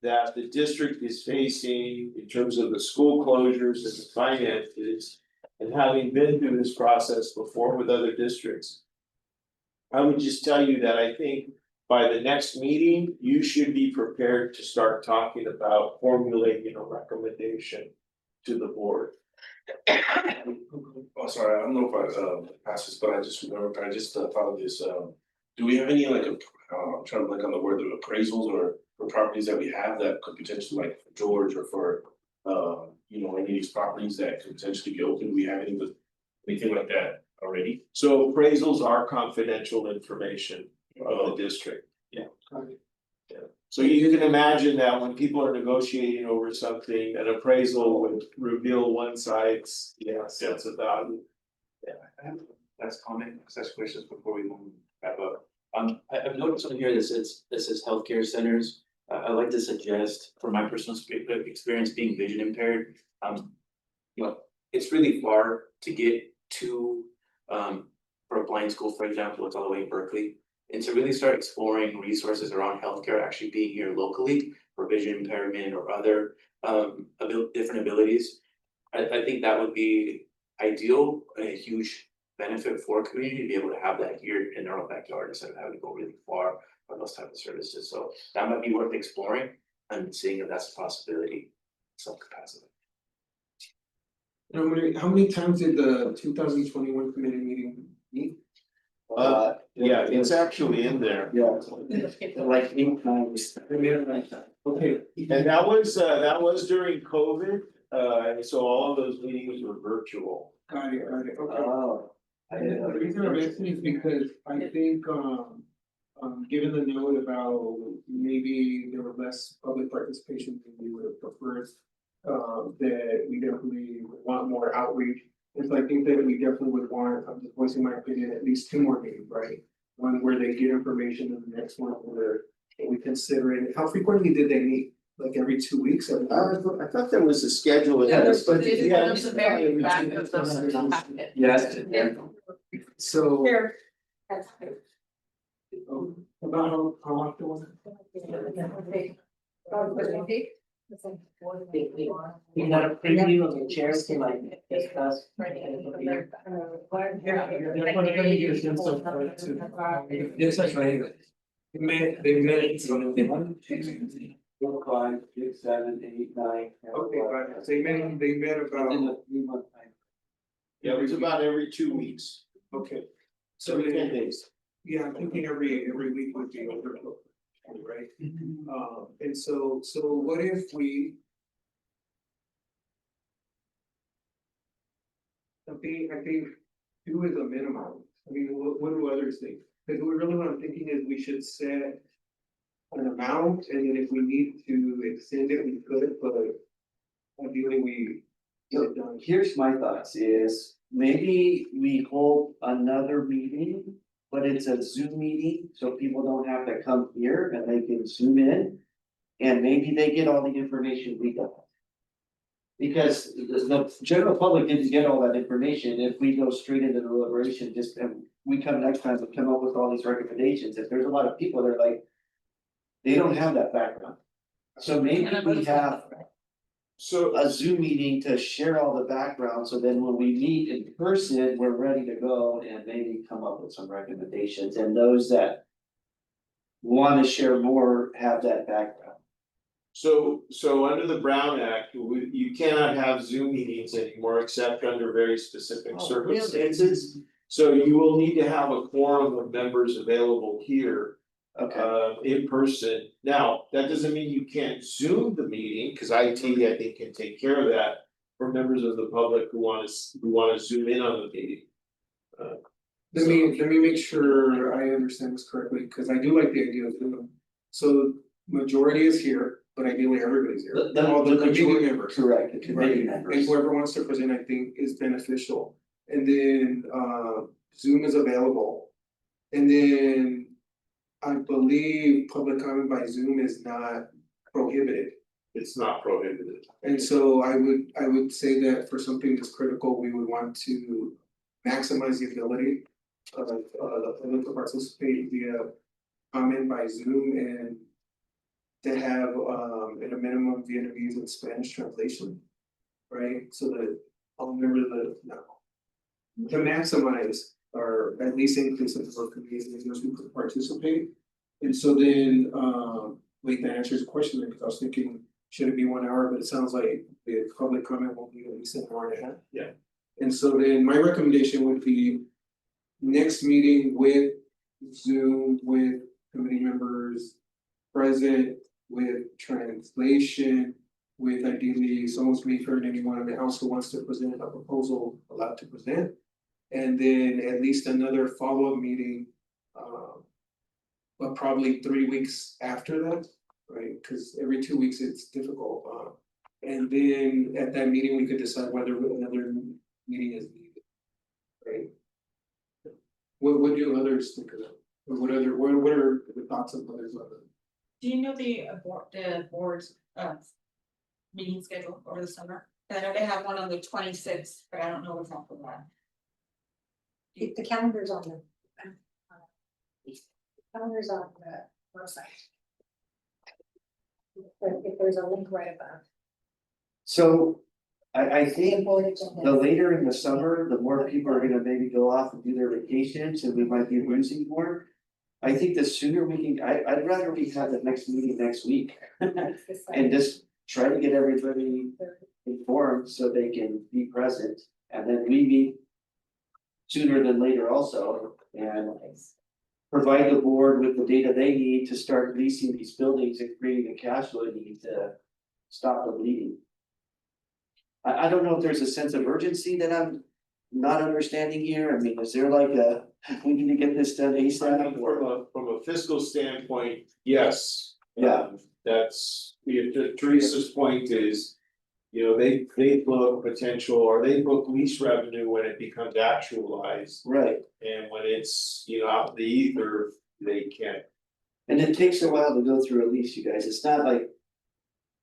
That the district is facing in terms of the school closures and the finances. And having been through this process before with other districts. I would just tell you that I think by the next meeting, you should be prepared to start talking about formulating a recommendation to the board. Oh, sorry, I don't know if I passed this, but I just remembered, I just thought of this, do we have any like, I'm trying to look on the word, the appraisals or properties that we have that could potentially like for George or for, you know, any of these properties that could potentially be open, do we have anything like that already? So appraisals are confidential information of the district, yeah. Yeah. So you can imagine that when people are negotiating over something, an appraisal would reveal one side's, sense of value. I have a last comment, last questions before we move wrap up. I've noticed on here that says healthcare centers. I'd like to suggest, from my personal experience being vision impaired, you know, it's really far to get to, for a blind school, for example, it's all the way in Berkeley. And to really start exploring resources around healthcare actually being here locally for vision impairment or other, different abilities. I think that would be ideal, a huge benefit for a community to be able to have that here in their own backyard instead of having to go really far for those type of services. So that might be worth exploring and seeing if that's a possibility, some capacity. How many times did the 2021 committee meeting meet? Yeah, it's actually in there. Yeah, like 8 times. Okay. And that was during COVID, and so all of those meetings were virtual. Got it, okay. Oh. The reason I'm asking is because I think, given the note about maybe there were less public participation than we would have preferred. That we definitely want more outreach, and so I think that we definitely would want, I'm just voicing my opinion, at least 2 more meetings, right? One where they get information, and the next one where we consider it, how frequently did they meet? Like every 2 weeks? I thought there was a schedule in this, but yeah. There's a very back of the packet. Yes. So. Here. About how often was it? We got a preview of the chairs to like discuss. Yes, that's right. They met. 1, 2, 4, 5, 6, 7, 8, 9. Okay, right, they met about, In a 3-month time. Yeah, it was about every 2 weeks, okay. so every 10 days. Yeah, I'm thinking every week would be over, right? And so what if we? I think 2 is a minimum, I mean, what do others think? Because really what I'm thinking is we should set an amount, and then if we need to extend it, we could, but ideally we get it done. Here's my thoughts is maybe we hold another meeting, but it's a Zoom meeting, so people don't have to come here and they can zoom in. And maybe they get all the information we got. Because the general public didn't get all that information, if we go straight into the deliberation, just, and we come next time and come up with all these recommendations, if there's a lot of people, they're like. They don't have that background. So maybe we have a Zoom meeting to share all the background, so then when we meet in person, we're ready to go and maybe come up with some recommendations, and those that. Want to share more, have that background. So under the Brown Act, you cannot have Zoom meetings anymore except under very specific circumstances. So you will need to have a quorum of members available here. Okay. In person. Now, that doesn't mean you can't Zoom the meeting, cause IT, I think, can take care of that. For members of the public who wanna zoom in on the meeting. Let me make sure I understand this correctly, because I do like the idea of Zoom. So majority is here, but ideally everybody's here. All the committee majority- members. Correct, the committee Right, members. and whoever wants to present, I think, is beneficial. And then Zoom is available. And then I believe public comment by Zoom is not prohibited. It's not prohibited. And so I would say that for something that's critical, we would want to maximize the ability of the public to participate via comment by Zoom and to have at a minimum Vietnamese and Spanish translation, right? So that all members of the, no. To maximize or at least increase the number of communities who could participate. And so then, wait, that answers the question then, because I was thinking, should it be 1 hour, but it sounds like the public comment will be at least an hour and a half. Yeah. And so then my recommendation would be next meeting with Zoom, with committee members present, with translation, with ideally someone speaker and anyone in the house who wants to present a proposal allowed to present. And then at least another follow-up meeting, but probably 3 weeks after that, right? Because every 2 weeks it's difficult. And then at that meeting, we could decide whether another meeting is needed, right? What do others think of that? Or what are the thoughts of others on it? Do you know the board's meeting schedule over the summer? I know they have one on the 26th, but I don't know what's after that. The calendar's on the calendar's on the website. If there's a link right above. So I think the later in the summer, the more people are gonna maybe go off and do their vacations and we might be losing more. I think the sooner we can, I'd rather we have the next meeting next week and just try to get everybody informed so they can be present. And then we meet sooner than later also and provide the board with the data they need to start leasing these buildings and creating the cash flow they need to stop the bleeding. I don't know if there's a sense of urgency that I'm not understanding here. I mean, is there like a, we need to get this done I ASAP? think from a fiscal standpoint, yes. Yeah. That's, Teresa's point is, you know, they book potential or they book lease revenue when it becomes actualized. Right, And when it's, you know, out in the ether, they can't. and it takes a while to go through a lease, you guys. It's not like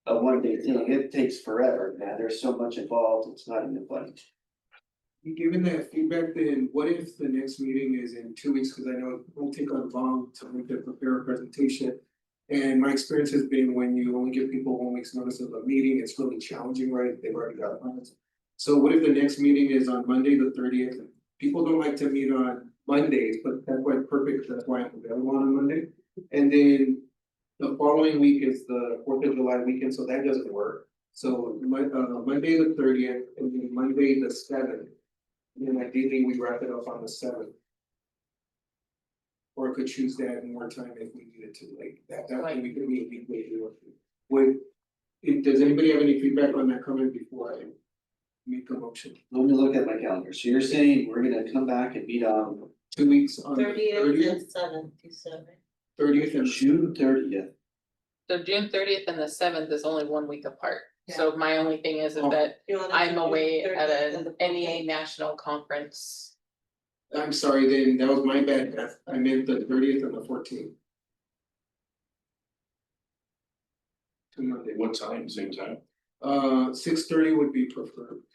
a one-day thing. It takes forever, man. There's so much involved. It's not even funny. Given that feedback, then what if the next meeting is in 2 weeks? Because I know it won't take a long time to prepare a presentation. And my experience has been when you only give people 1 week's notice of a meeting, it's really challenging, right? They've already got plans. So what if the next meeting is on Monday, the 30th? People don't like to meet on Mondays, but that's why it's perfect. That's why I'm available on a Monday. And then the following week is the 4th of July weekend, so that doesn't work. So Monday the 30th and then Monday the 7th. And then ideally we wrap it up on the 7th. Or could choose to add more time if we needed to, like that way we could meet weekly. Does anybody have any feedback on that comment before I make a motion? Let me look at my calendar. So you're saying we're gonna come back and meet on 2 weeks on the 30th, 30th and June 30th. So June 30th and the 7th is only 1 week apart. So my only thing is Oh. that I'm away at an NEA national conference. I'm sorry, then that was my bad. I meant the 30th and the 14th. 2 Monday. What time, same time? 6:30 would be preferred.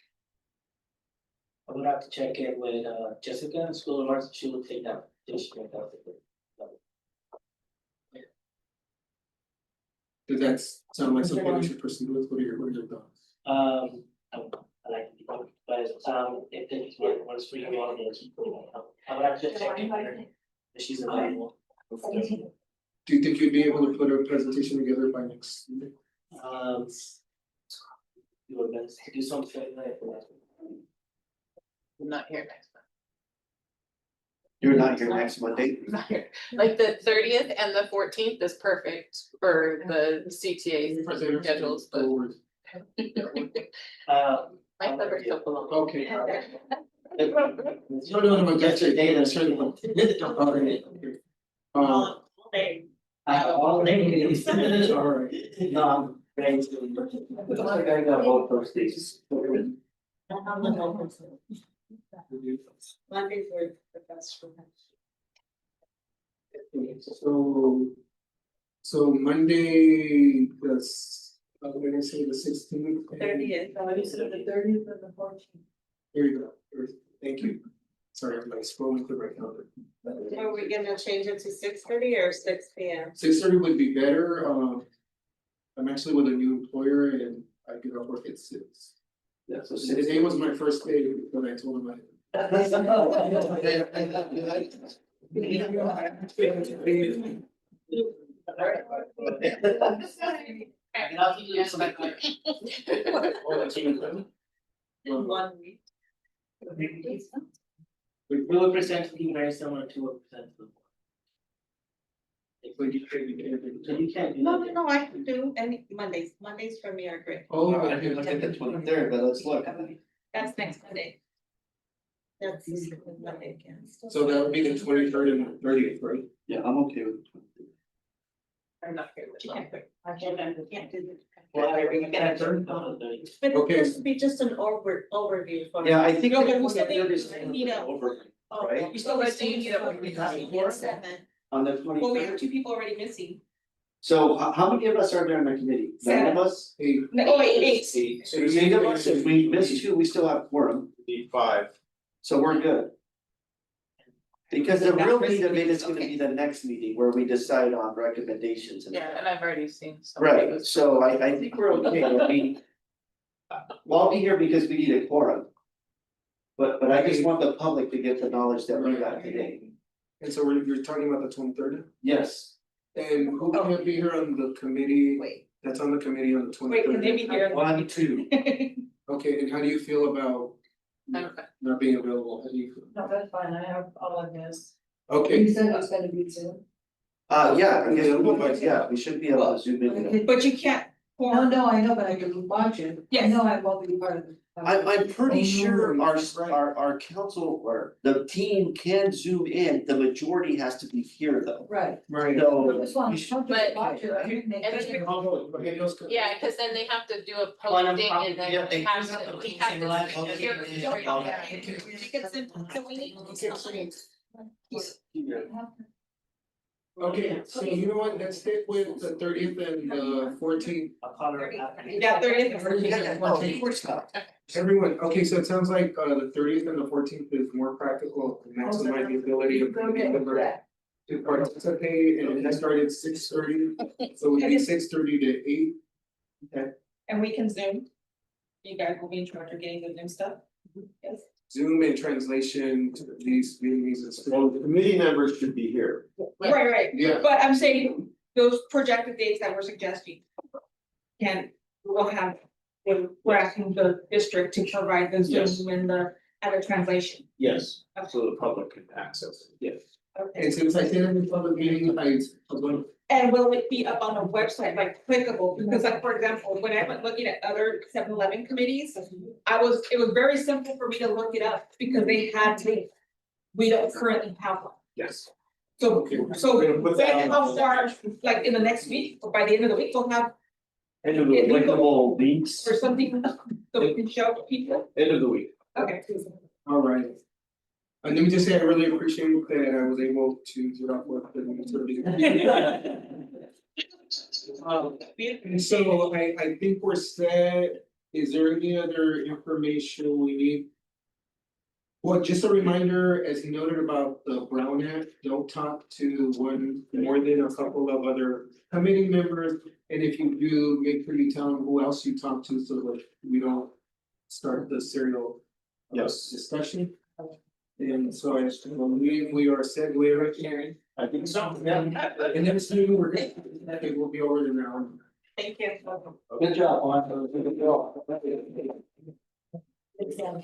I would have to check in with Jessica in School of Arts, she will take that. Does that sound like something we should proceed with? What are your thoughts? I like to go, but if it's what's for you all, I would have to check in with her, if she's available. Do you think you'd be able to put a presentation together by next week? You would best do something like that. I'm not here next month. You're not here next Monday? I'm not here. Like the 30th and the 14th is perfect for the CTA schedules, but. My cover's up along. Okay. No, that's your day, that's your. All All day. all right. No, I'm ready to. I got both those days. Mondays were the best for me. So Monday, I'm gonna say the 16th. You said the 30th and the 14th. Here you go, thank you. Sorry, I'm like scrolling through my calendar. Are we gonna change it to 6:30 or 6 p.m.? 6:30 would be better, I'm actually with a new employer and I get off work at 6. Yeah, so Today was my first day when I told him One week. We will present something very similar to what we presented to the board. So you can't do that. No, I can do any Mondays for me are great. Oh, I can look at the 23rd, but let's look. That's next Monday. That's Monday again. so that would be the 23rd and the 30th, right? Yeah, I'm okay with it. I'm not good with that. I Can't do Well, I really that. can't turn it. But Okay. it has to be just an overview for. Yeah, I think. No, but that we still need- is need a- over, Oh, right? you still But have do you need a- 7. On the Well, we have 23rd. 2 people already missing. So how many of us are there in the committee? 9 of us? Hey, No, wait, 8. So 8 of us, if we miss 2, we still have quorum, Need 5. so we're good. Because the real meat of it is gonna be the next meeting where we decide on recommendations and. Yeah, and I've already seen some. Right, so I think we're okay, I mean. Well, I'll be here because we need a quorum. But I just want the public to get the knowledge that we got today. and so you're talking about the 23rd? Yes, And who can't be here on the committee? Wait, That's on the committee on the 23rd? wait, can they be here? 1, 2, Okay, and how do you feel about Okay. not being available? How do you feel? No, that's fine, I have all of this. Okay, You said it was gonna be Zoom. yeah, I guess, yeah, we should be able to zoom in. But you can't. No, I know, but I can watch it. I Yes. know I won't be part of it. I'm pretty Oh, sure no, our that's right. our council or the team can zoom in, the majority has to be here though. Right. right. I So, just want you to should- But- watch it, I didn't make And it. Yeah, cause then they have to do a Quantum posting and then yeah, we they have do have to, to we post have and to. live secure posting it. and Yeah. all that. So we need. Okay, so you know what, let's stick with the 30th and the 14th. I'll call her after. Yeah, 30th and 14th. Yeah, oh, of course not. Everyone, okay, so it sounds like the 30th and the 14th is more practical, to maximize the ability of the member to participate, and it started 6:30, so we did 6:30 to 8. And we can Zoom. You guys will be in charge of getting the Zoom stuff. Yes. Zoom and translation to these meetings and stuff. Well, the committee members should be here. Right, Yeah, but I'm saying those projected dates that we're suggesting. We'll have, we're asking the district to provide the Yes. Zoom and the translation. Yes, so the public can access it, yes. Okay. and since I said in the public meeting, I'm going And will it be up on the website, like clickable, because like, for example, when I went looking at other 7-Eleven committees. It was very simple for me to look it up, because they had to. We don't currently have one, Yes. so, Okay. so We're gonna put that when, on. how far, like in the next week, or by the end of the week, we'll have, And of the applicable links. or something, so we can show people, End of the week. okay. All right. And let me just say, I really appreciate that I was able to get off work and And so I think we're set. Is there any other information we need? Well, just a reminder, as he noted about the Brown Act, don't talk to more than a couple of other committee members. And if you do, make sure you tell them who else you talk to so that we don't start the serial. Yes. Discussion. And so I just, we are set, we are Karen. I think so. And then soon we're good. I think we'll be over there now. Thank you. Good job, Juan. Good job. Exam.